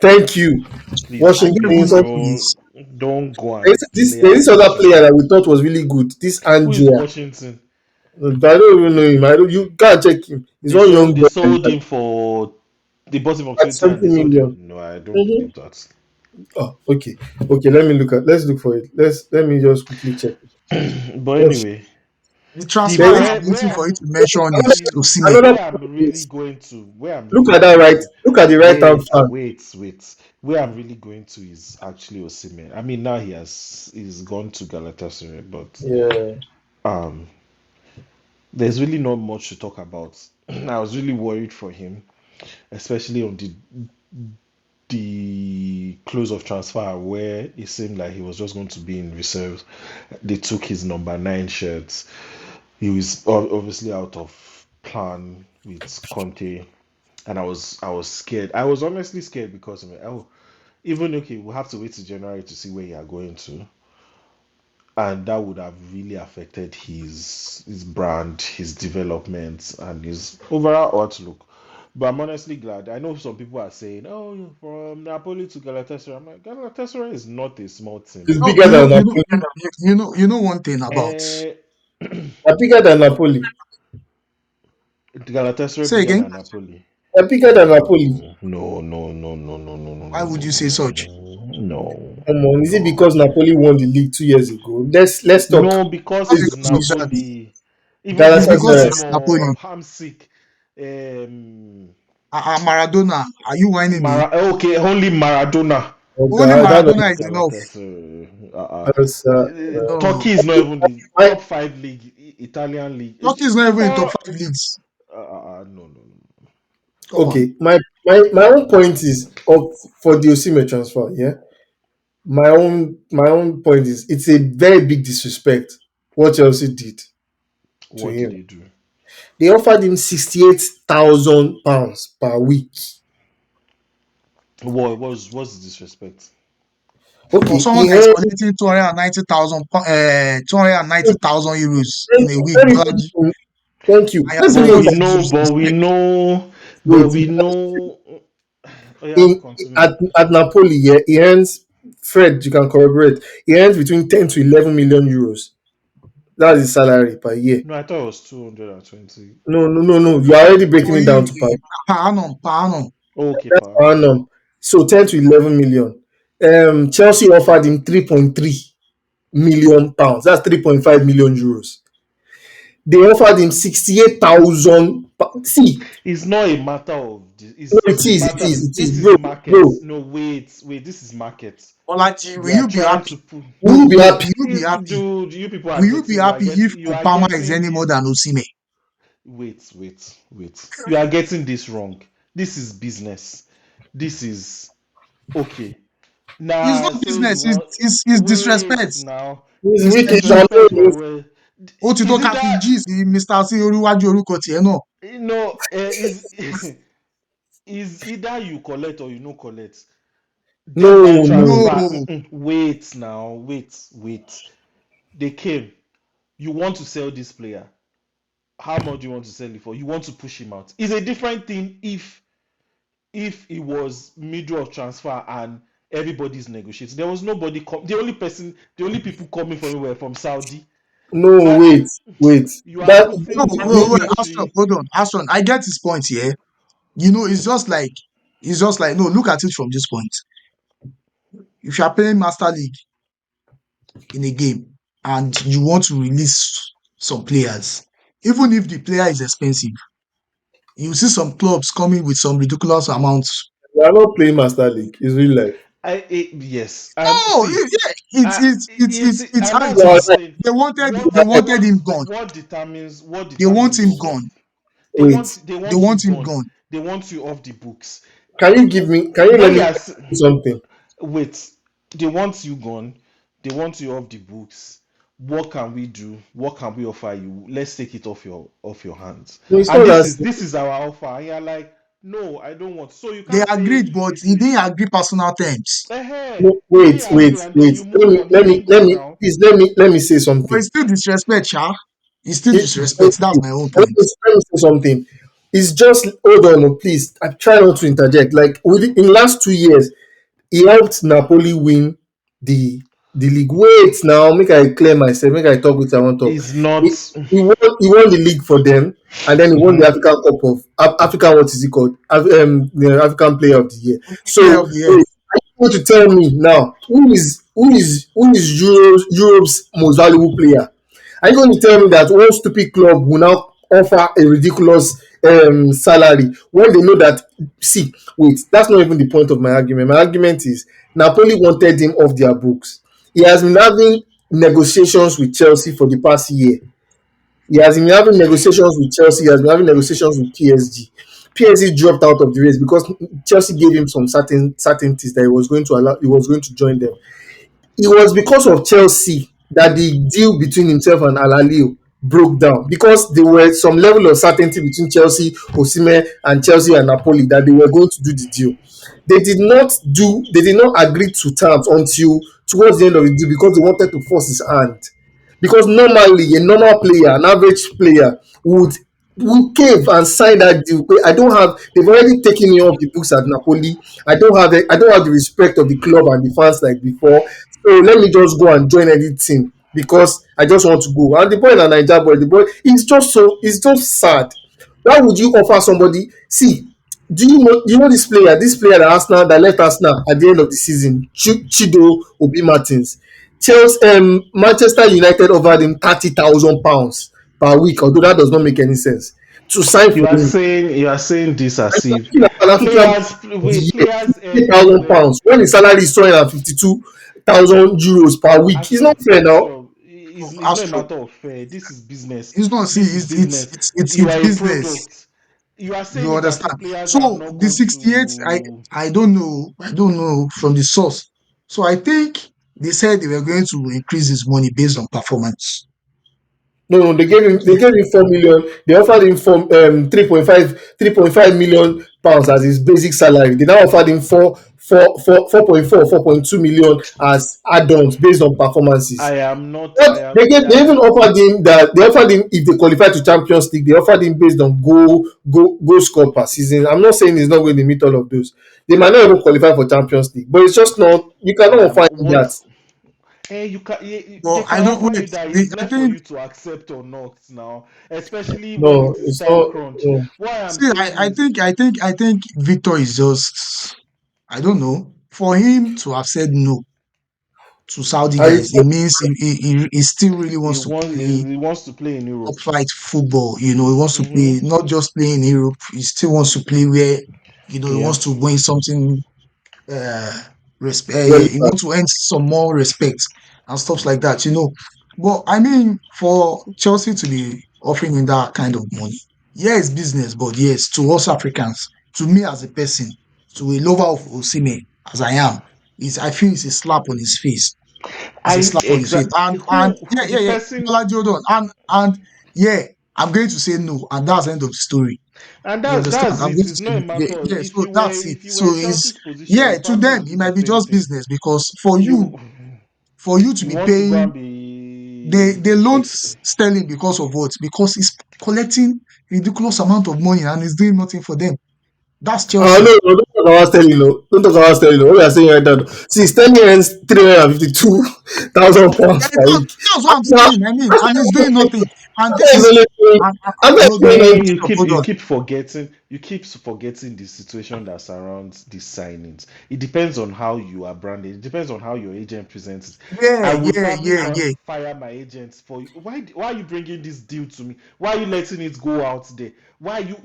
Thank you. Please, I don't Washington, even please know some who is. don't go there's and play this other player Washington. that we thought was really good. This Who is Andrea. Washington? I don't even know him. I don't. You can't check him. He's one young They boy sold him for. They bought him from at 20 and they something sold him. million. No, I don't Mm-hmm. believe that. Oh, okay. Okay, let me look at. Let's look for it. Let me just quickly check. But Yes. anyway, The the transfer There I is am waiting for you to mention is another, Osimhen. another where part I'm of really this. going to, where I'm Look really at that going right. to, Look at the right hand wait, fan. wait, wait. Where I'm really going to is actually Oshimen. I mean, now he's gone to Galatasaray, but Yeah. um, there's really not much to talk about. I was really worried for him, especially on the close of transfer where it seemed like he was just going to be in reserves. They took his number 9 shirts. He was obviously out of plan with Conte. and I was scared. I was honestly scared because of it. Oh, even okay, we'll have to wait till January to see where you are going to, and that would have really affected his brand, his development, and his overall outlook. But I'm honestly glad. I know some people are saying, "Oh, from Napoli to Galatasaray." I'm like, Galatasaray is not a small team. It's No, bigger than Napoli. one thing about. Eh, They're bigger than Napoli. Galatasaray Say bigger again. than Napoli. They're bigger than Napoli. No, no, no, no, no, no, no, no, Why no, would no, you no, say no, such? no, no, Come on, is it no. because Napoli won the league 2 years ago? Let's talk. No, because Not it's because of that. Napoli. Even It's this because Galatasaray. it's Napoli. Hamsik, um, Maradona, are you whining me? Okay, only Maradona. Oh Only God, that Maradona is enough. Galatasaray. that's No, Turkey is not even the my top five league, Italian league. Turkey is not even in top Oh, 5 leagues. no, no, no. Come on. okay. My own point is of for the Osimhen transfer. Yeah, my own point is it's a very big disrespect what Chelsea did to What did him. they do? They offered him £68,000 per week. What's the disrespect? For Okay, someone he that is earned. collecting 290,000 euros in Thank a you. week, Let me put Bolaji, it in. Thank you. and you're Let's But saying even it's we look a know, disrespect. but wait. we know. Oh yeah, In continue. at Napoli, yeah, he earns. Fred, you can corroborate. He earns between 10 to 11 million euros. That's his salary per year. No, I thought it was 220. No, no, no, no. You are already breaking For it you, down to per. per annum. Okay, That's per per annum. annum. So 10 to 11 million. Chelsea offered him 3.3 million pounds. That's 3.5 million euros. They offered him 68,000. See, It's not a matter of no, it's a it matter. is, it is, This is bro, market. bro. No, wait. This is market. Bolaji, will They are you be trying happy? to put. Will you be happy? Will you be happy? Dude, you people are Will you be getting. You are happy if getting. You are Kupama is getting any more this. than Osime? Wait. You are getting this wrong. This is business. This is okay. It's Nah, not so you business. want It's wait disrespect. now. He's It's wicked. So I Disrespect know for this. where ó ti tó is ká it fi that jí sí Mr. sí oríwájú orúkọ tiẹ̀ náà. is is either you collect or you no collect. Deadline No, No, no. transfer. Wait now, wait. They came. You want to sell this player. How much do you want to sell it for? You want to push him out. It's a different thing if it was middle of transfer and everybody's negotiating. There was nobody the only people coming from it were from Saudi. No, And wait. you are That no, putting wait, Astron, unnecessary. hold on, Astron. I get his point here. It's just like no. Look at it from this point. If you are playing Master League in a game and you want to release some players, even if the player is expensive, you see some clubs coming with some ridiculous amounts. we are not playing Master League. It's real life. Yes, and No, see, yeah, it's how and it that's what You are I'm is. right. saying. They wanted What they wanted what him gone. what They want him determines gone. Wait. they They want you want him gone. gone. They want you off the books. Can you let When you me are say something? wait, they want you gone. They want you off the books. What can we do? What can we offer you? Let's take it off your hands. No, it's And not that this simple. is our offer. And you're like, no, I don't want. So you They can't say agreed, but he immediately, didn't agree personal terms. No, you didn't agree, and then wait. you move on. He Let me, moved on now. please, let me say But it's something. still disrespect, Sha. It's still It, disrespect. That's my own point. let me say something. It's just hold on, oh, please. I try not to interject. Like in last 2 years, he helped Napoli win the the league. Wait now, make I clear myself. Make I talk with I want to talk. Is not. He, he won the league for them, and then he won the Mhm. African Cup of African. What is it called? The African Player of the Year. Player So of the year. wait, are you going to tell me now who is Europe's most valuable player? Are you going to tell me that one stupid club will now offer a ridiculous salary when they know that? See, wait, that's not even the point of my argument. My argument is Napoli wanted him off their books. He has been having negotiations with Chelsea for the past year. He has been having negotiations with Chelsea. He has been having negotiations with PSG. PSG dropped out of the race because Chelsea gave him some certainties that he was going to join them. It was because of Chelsea that the deal between himself and Alalio. broke down because there were some level of certainty between Chelsea, Osimhen, and Chelsea and Napoli that they were going to do the deal. They did not agree to terms until towards the end of the deal because they wanted to force his hand. Because normally a normal player, an average player, would cave and sign that deal. I don't have. They've already taken me off the books at Napoli. I don't have the respect of the club and the fans like before. So let me just go and join any team because I just want to go. And the boy in a Niger boy, the boy, it's just sad. Why would you offer somebody? See, do you know this player that Arsenal that left Arsenal at the end of the season, Chido Obi Martins. Chelsea, Manchester United offered him £30,000 per week, although that does not make any sense to sign for him. You are saying this And as he's if making an African players for the wait year, players fifty earn thousand well. pounds when his salary is 252,000 euros per week. It's not fair now. Astro, it's not a Astro. matter of fair. This is business. It's not see, This is business. You it's are a business. product. You are saying You it as if understand? players have So not the gone 68, to. I don't know from the source. So I think they said they were going to increase his money based on performance. No, So, they gave him 4 million. They offered him 3.5 million pounds as his basic salary. They now offered him 4.2 million as add-ons based on performances. I am not. What I am. they even offered him that they offered him if they qualify to Champions League, they offered him based on goal score per season. I'm not saying he's not going to meet all of those. They might not even qualify for Champions League, but it's just not you cannot offer him that. What? You can. They but I can don't offer wait. you that. The, It's I left for think you to accept or not now, especially when No, it is it's time not. crunch. No. What I'm see. saying is, I think Victor is just. I don't know. For him to have said no to Saudi I guys, it means he still really wants to play he wants to play in top Europe. flight football. You know, he wants to Hmm. play not just play in Europe. He still wants to play where he Yeah. wants to win something. Respect. He relevant. wants to earn some more respect and stuff like that. But I mean, for Chelsea to be offering him that kind of money, yeah, it's business. But yes, to us Africans, to me as a person, to a lover of Osime as I am, is I feel it's a slap on his face. It's a I slap on his face. exactly And who yeah, the yeah, yeah. person, Bolaji, hold on. And yeah, I'm going to say no, and that's the end of the story. and You understand? that's I'm it. going to It's say not a no. Yeah, matter. yeah. So that's it. If you were So in it's Chelsea's position, yeah, you to probably them would do it the might be same just thing. business because You for you to you be want to go and paying be they loaned Sterling because of what? Because he's collecting ridiculous amount of money and he's doing nothing for them. That's No, Chelsea. no, don't talk about Sterling. No, don't talk about Sterling. What we are saying right now. See, Sterling earns 352,000 pounds Yeah, per week. that's what I'm Now, saying. I mean, and he's doing nothing. And this is is only doing. hold on, Doing Bishop, hold you on. keep forgetting the situation that surrounds these signings. It depends on how you are branded. It depends on how your agent presents it. Yeah, I would yeah, probably yeah, yeah. fire my agents for why are you bringing this deal to me? Why are you letting it go out there? Why are you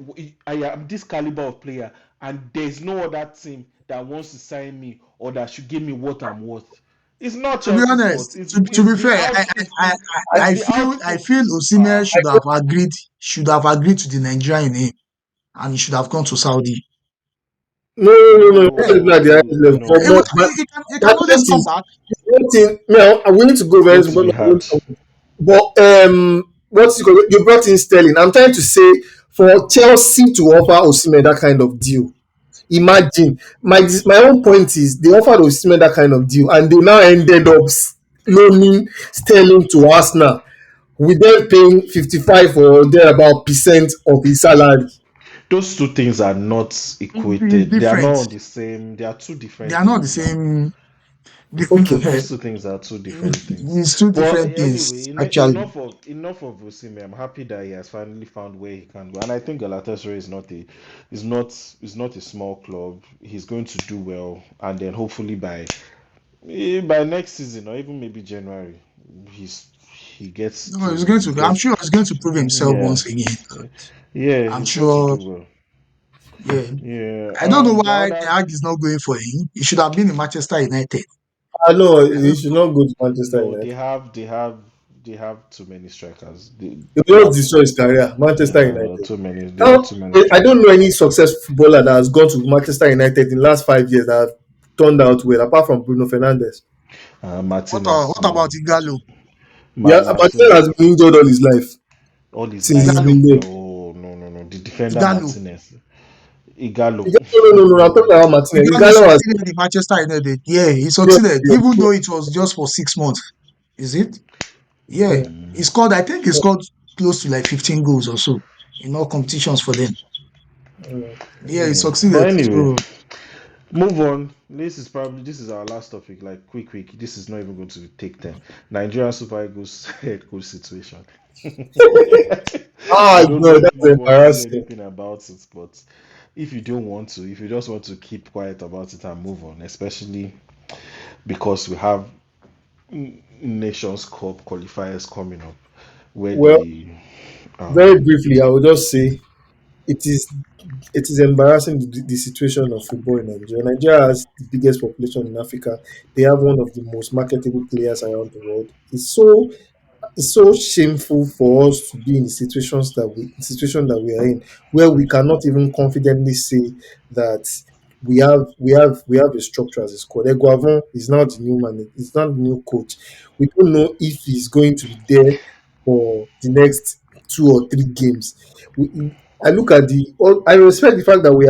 I am this caliber of player and there's no other team that wants to sign me or that should give me what I'm worth. It's not To be Chelsea's fault. honest, to be fair, It's the I output. feel Osimhen Ah. should have agreed to the Nigerian name and he should have gone to Saudi. No, no, no, no. Most of the people at the highest No, level. no. He My can always point come is, back. one thing. Now, I'm willing to go It's very going soon. to be hard. But what's it called? You brought in Sterling. I'm trying to say for Chelsea to offer Osimhen that kind of deal. Imagine my own point is they offered Osimhen that kind of deal, and they now ended up loaning Sterling to Arsenal with them paying 55 or thereabout percent of his salary. Those two things are not It's equated. They are different. not on the same. They are two They different are not the things now. same. Okay. Those two things are two different things. It's two But different things, anyway, actually. enough of Osimhen. I'm happy that he has finally found where he can go, and I think Galatasaray is not a small club. He's going to do well, and then hopefully by next season or even maybe January, he's he gets No, to he's going to. I'm get sure he's going to prove himself yeah once again. yeah I'm he's going to sure. do well. Yeah. Yeah. I don't know The why The other Hag is not going for him. He should have been in Manchester United. I know I he don't should not go to Manchester no, United. they have too many strikers. He will just destroy his career. Manchester United. Too many. They have Now, too many I don't strikers. know any successful footballer that has gone to Manchester United in the last 5 years that have turned out well, apart from Bruno Fernandes. Martinez, What about Igalo? Yeah, Martinez. Martinez has been injured all his life. all his since he's life. Igalo, been there. No, no, no, no. The defender Igalo, Martinez, Igalo. No, I'm talking about Martinez. Igalo Igalo has succeeded in Manchester United. Yeah, he yes, succeeded, yes, even though it was just for 6 months. Is it? Yeah, Mm, he scored. I think he scored close to like 15 goals or so in all competitions for them. Yeah, he but succeeded. anyway, So, move on. This is our last topic. Like quick. This is not even going to take 10. Nigerian Super Eagles head coach situation. I don't know God, if that's you want to say embarrassing. anything about it, but if you don't want to, if you just want to keep quiet about it and move on, especially because we have Nations Cup qualifiers coming up, where Well, the very um briefly, I will just say it is it is embarrassing the situation of football in Nigeria. Nigeria has the biggest population in Africa. They have one of the most marketable players around the world. It's so shameful for us to be in situation that we are in, where we cannot even confidently say that we have a structure as a squad. Eguavon is now the new man. He's now the new coach. We don't know if he's going to be there for the next 2 or 3 games. I look at I respect the fact that we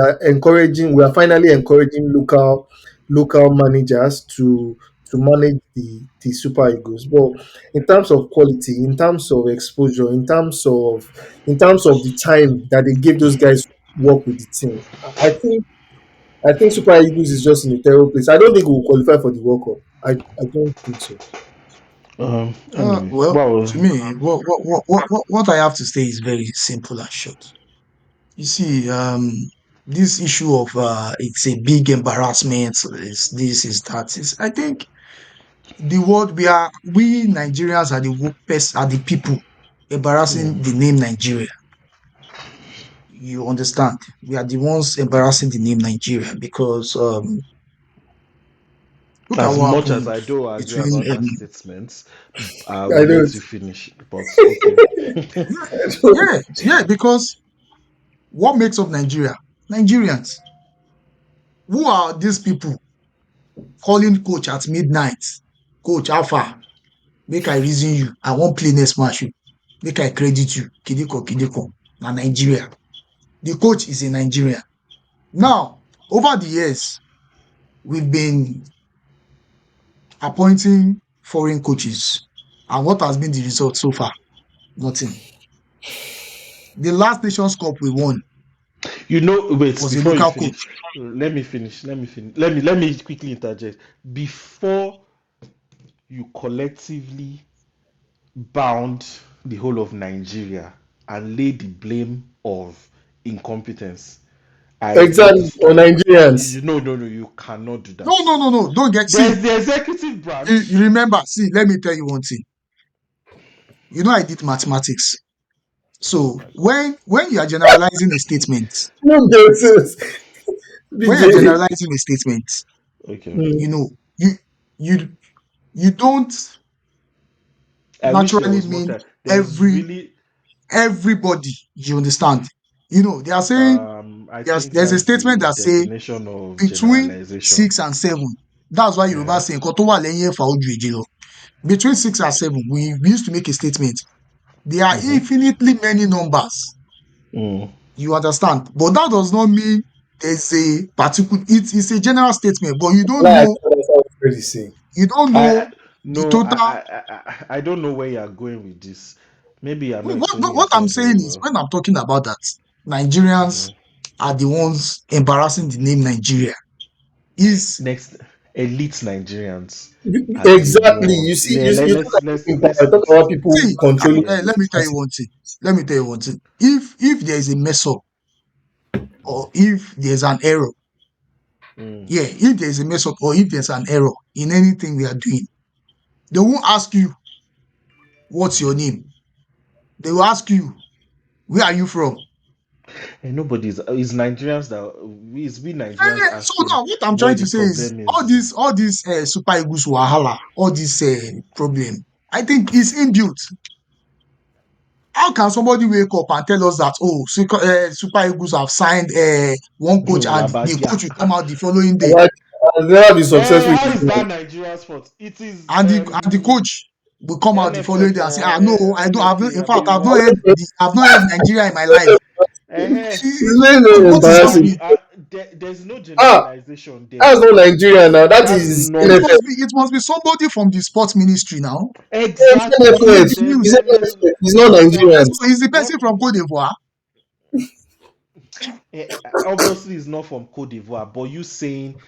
are finally encouraging local managers to manage the Super Eagles. But in terms of quality, in terms of exposure, in terms of the time that they gave those guys to work with the team, I think Super Eagles is just in a terrible place. I don't think we will qualify for the World Cup. I don't think so. anyway, well, well, to me, what I have to say is very simple and short. You see, this issue of it's a big embarrassment, is this, is that. I think the word we Nigerians are the workers, are the people embarrassing mm, the name Nigeria. You understand? We are the ones embarrassing the name Nigeria because look at as what much as happened I don't agree between about that statement, I I will don't. let you finish. But okay. yeah, I don't. because what makes up Nigeria? Nigerians. Who are these people calling coach at midnight? Coach, Alpha, make I reason you. I won't play next match. Make I credit you. Kidiko, Kidiko. Now Nigeria. The coach is in Nigeria. Now, over the years, we've been appointing foreign coaches. And what has been the result so far? Nothing. The last Nations Cup we won Wait, was a before you local coach. finish, let me finish. Let me finish. Let me quickly interject. Before you collectively bound the whole of Nigeria and lay the blame of incompetence, I want to Exactly on Nigerians. no, you cannot do No, that. no, no, no. Don't get, see, There's the executive you branch. remember, see, let me tell you one thing. I did mathematics. Oh So my god. when you are generalizing a statement, No nonsense. when you're BJ. generalizing a statement, Okay. you Mm. know, you you you don't I wish there naturally was more mean time. There's every really everybody. You understand? They are saying I think there's a that's statement the that say definition of between generalization. 6 and 7. That's why Yoruba Uh-huh. say nǹkan tó wà lẹ́yìn ẹ̀fà ó ju èje lọ. Between 6 and 7, we used to make a statement. There are Mm-hmm. infinitely many numbers. Mm. You understand? But that does not mean there's a particular. It's a general statement, but you don't Like I know. said, that's what I'm really saying. You don't I know the no, total. I don't know where you're going with this. Maybe you're not What, explaining what I'm yourself saying very is, well. when I'm talking about that, Nigerians Mhm. are the ones embarrassing the name Nigeria. Is Next, elite Nigerians are the Exactly. You ones. see, you talk about people in Let's power, talk put about it. people see. controlling Yeah. Let me tell you one thing. Let me tell you one thing. If there is a mess up or if there's an error, Mm. yeah, if there's a mess up or if there's an error in anything we are doing, they won't ask you what's your name. They will ask you where are you from. And nobody's it's Nigerians it's we Nigerians So asking now what I'm trying what to the say is problem is. all these Super Eagles wahala, all this problem, I think is inbuilt. How can somebody wake up and tell us that Super Eagles have signed one coach and the Labadia. coach will come out the following day Like, has never been successful. How is that Nigeria's fault? It is and the coach will come out the following NFF, day and say, ah, no, I don't have, NFP, in fact, Abi, what? I've not heard Nigeria in my life. Uh-huh. It's very, very What is Are embarrassing. happening? you? There's no Ah, generalization there. that's not Nigeria now. That That's is not NFF. It must be somebody from the sports ministry now. exactly. To leak NFF. the There's news. It's MS. NFF. It's not Exactly. Nigerians. So is the person What? from Cote d'Ivoire? Obviously, it's not from Cote d'Ivoire, but you saying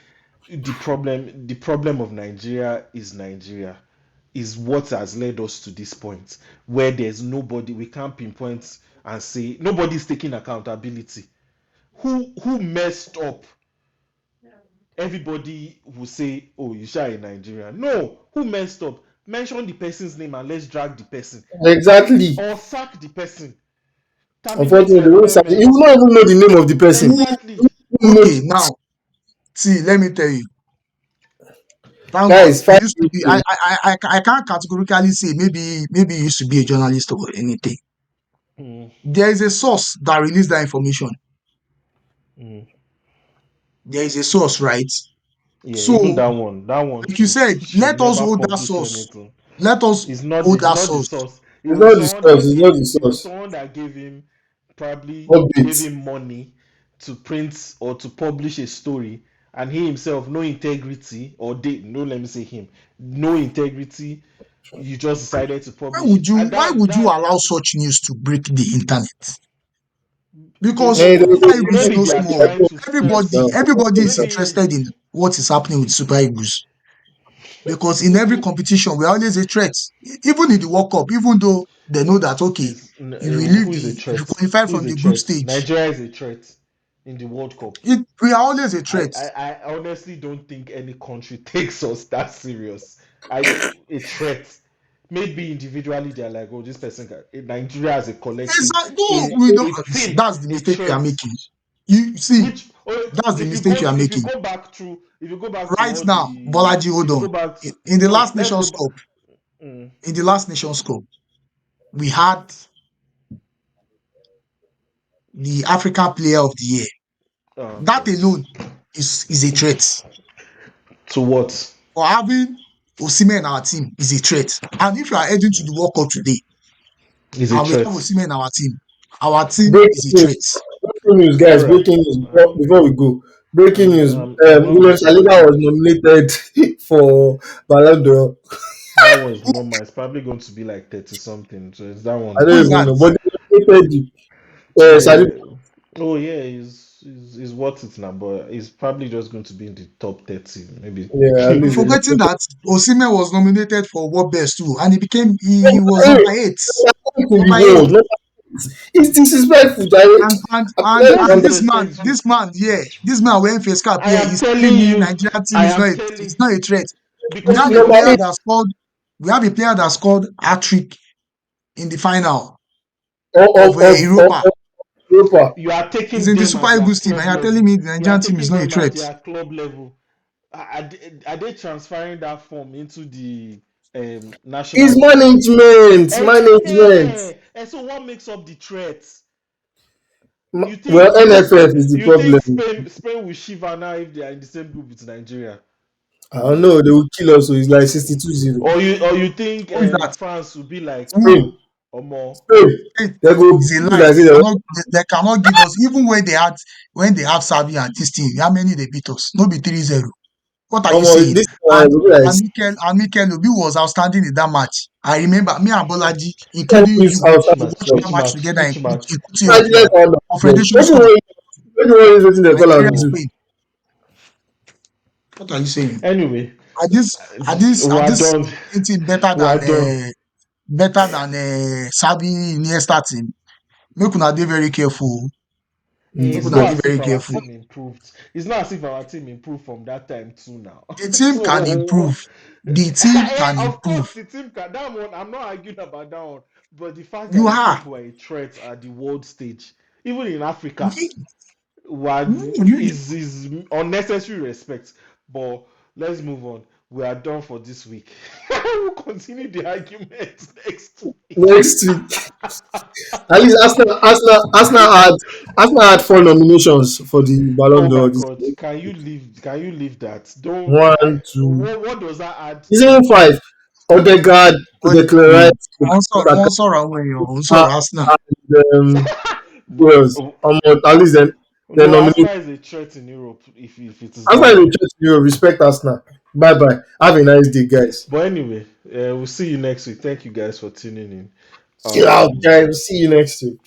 the problem of Nigeria is Nigeria is what has led us to this point where there's nobody we can't pinpoint and say nobody's taking accountability. Who messed up? Everybody will say, "Oh, you sure in Nigeria?" No, who messed up? Mention the person's name and let's drag the person Exactly. or sack the person. Terminate the Unfortunately, they won't sack you. employment. You will not even know the name of the person. Who, Exactly. You know, okay, now, see, let me tell you. Thank God. guys, You five used to be, people. I can't categorically say maybe you used to be a journalist or anything. Mm, There is a source that released that information. mm. There is a source, right? Yeah, even So, that one like you said, should let us never hold that publish source. anything. Let us It's not hold it's that not the source. source. It It's was not the someone source. that It's not gave the it was source. someone that gave him probably gave Updates. him money to print or to publish a story, and he himself no integrity, or they no let me say him, no integrity. You just decided to publish it, and Why that would you that allow such news to break the internet? they Because And know Super Eagles is maybe no they are small. trying to Everybody, force everybody is maybe interested in what is happening with Super Eagles. Because in every competition, we're always a threat. Even in the World Cup, even though they know that, okay, who is a if you threat? qualify Who is from a the group threat? stage, Nigeria is a threat in the World Cup. we are always a I, threat. I, I honestly don't think any country takes us that serious. A threat. Maybe individually they're like, oh, this person Nigeria as a collective, No, a, we don't. a team, That's the a mistake you are threat. making. You see, Which oh, that's the mistake you are if you making. go back through if you go back to Right all now, the Bolaji, hold if you on. go back to In the no last let's go Nations back. Cup, Mm, in the last Nations Cup, we had the African Player of the Year. That God. alone is a threat. To what? For having Oshimen in our team is a threat. And if you are heading to the World Cup today Is a and we have threat. Oshimen in our team Breaking is a news. threat. Breaking news, All guys. right. Breaking news. Before we go, breaking news. I'm not William listening Saliba to was nominated for Ballon d'Or. that one is normal. It's probably going to be like 30 something. So it's that I one. Who don't is even that? know, but they nominated Saliba. Yeah. Oh yeah, he's worth it now, but he's probably just going to be in the top 30, maybe. Yeah, at You're least they forgetting nominated. that Oshimen was nominated for World Best too, and he was Hey, number eight. to the Number eight. world. It's disrespectful, Jared. And That's this disrespectful. man here, this man wearing face cap I here am is telling telling me you, Nigerian team I is am it's telling not a threat. We because have you a know Number player eight, what? that scored we have a player that scored hat trick in the final of Europa. of Europa. You are He's taking in the them Super at their Eagles team, and club you're telling level. me the You are Nigerian team is taking not a them at threat. their club level. Are they transferring that form into the It's national team? management. Management. And so what makes up the threat? You Well, think NFF is the you think problem. Spain will shiver now if they are in the same group with Nigeria? I don't know. They will kill us. So it's like 62-0. Or you think Who is that? France will be like Who? ah Spain. or more? Spain. They go It's a do lie. like this. They cannot give us even when they have Savi and this team. How many they beat us? No be 3-0. What are you Almost saying? this And will be like Mikel Obi was outstanding in that match. I remember me and Bolaji, ten including minutes you, out Which we match? watched that Which match match? together Which in match? Kuti of, Nigeria Federation Cup, Maybe one is waiting they call Nigeria and do. Spain. What are you saying? Anyway, Are this we are done. Spain team We are done. better than Sabi Iniesta team? Make una dey very careful. Make It's una not dey God. as if very our careful. team improved. It's not as if our team improved from that time too now. The team can So, improve. The team can of improve. course, the team can. That one, I'm not arguing about that one. But the fact You that you are. think we're a threat at the world stage, even in Africa, No, is unnecessary respect. But let's move on. We are done for this week. We'll continue the argument next week. Next week. At least Arsenal had four nominations for the Ballon Oh my d'Or this God! year. Can you leave? Can you leave that? Don't. One, two. What does that add It's to even five. Odegaard, All the Declan team. Rice, Saka, Wọ́n sọ̀rọ̀ àwọn èèyàn, òun and sọ̀rọ̀ Arsenal. who But else? At least they no, nominate. Arsenal is a threat in Europe if it is Arsenal that is a way. church hero. Respect Arsenal. Bye bye. Have a nice day, guys. But anyway, we'll see you next week. Thank you guys for tuning in. Chill out, Um, guys. See you next week.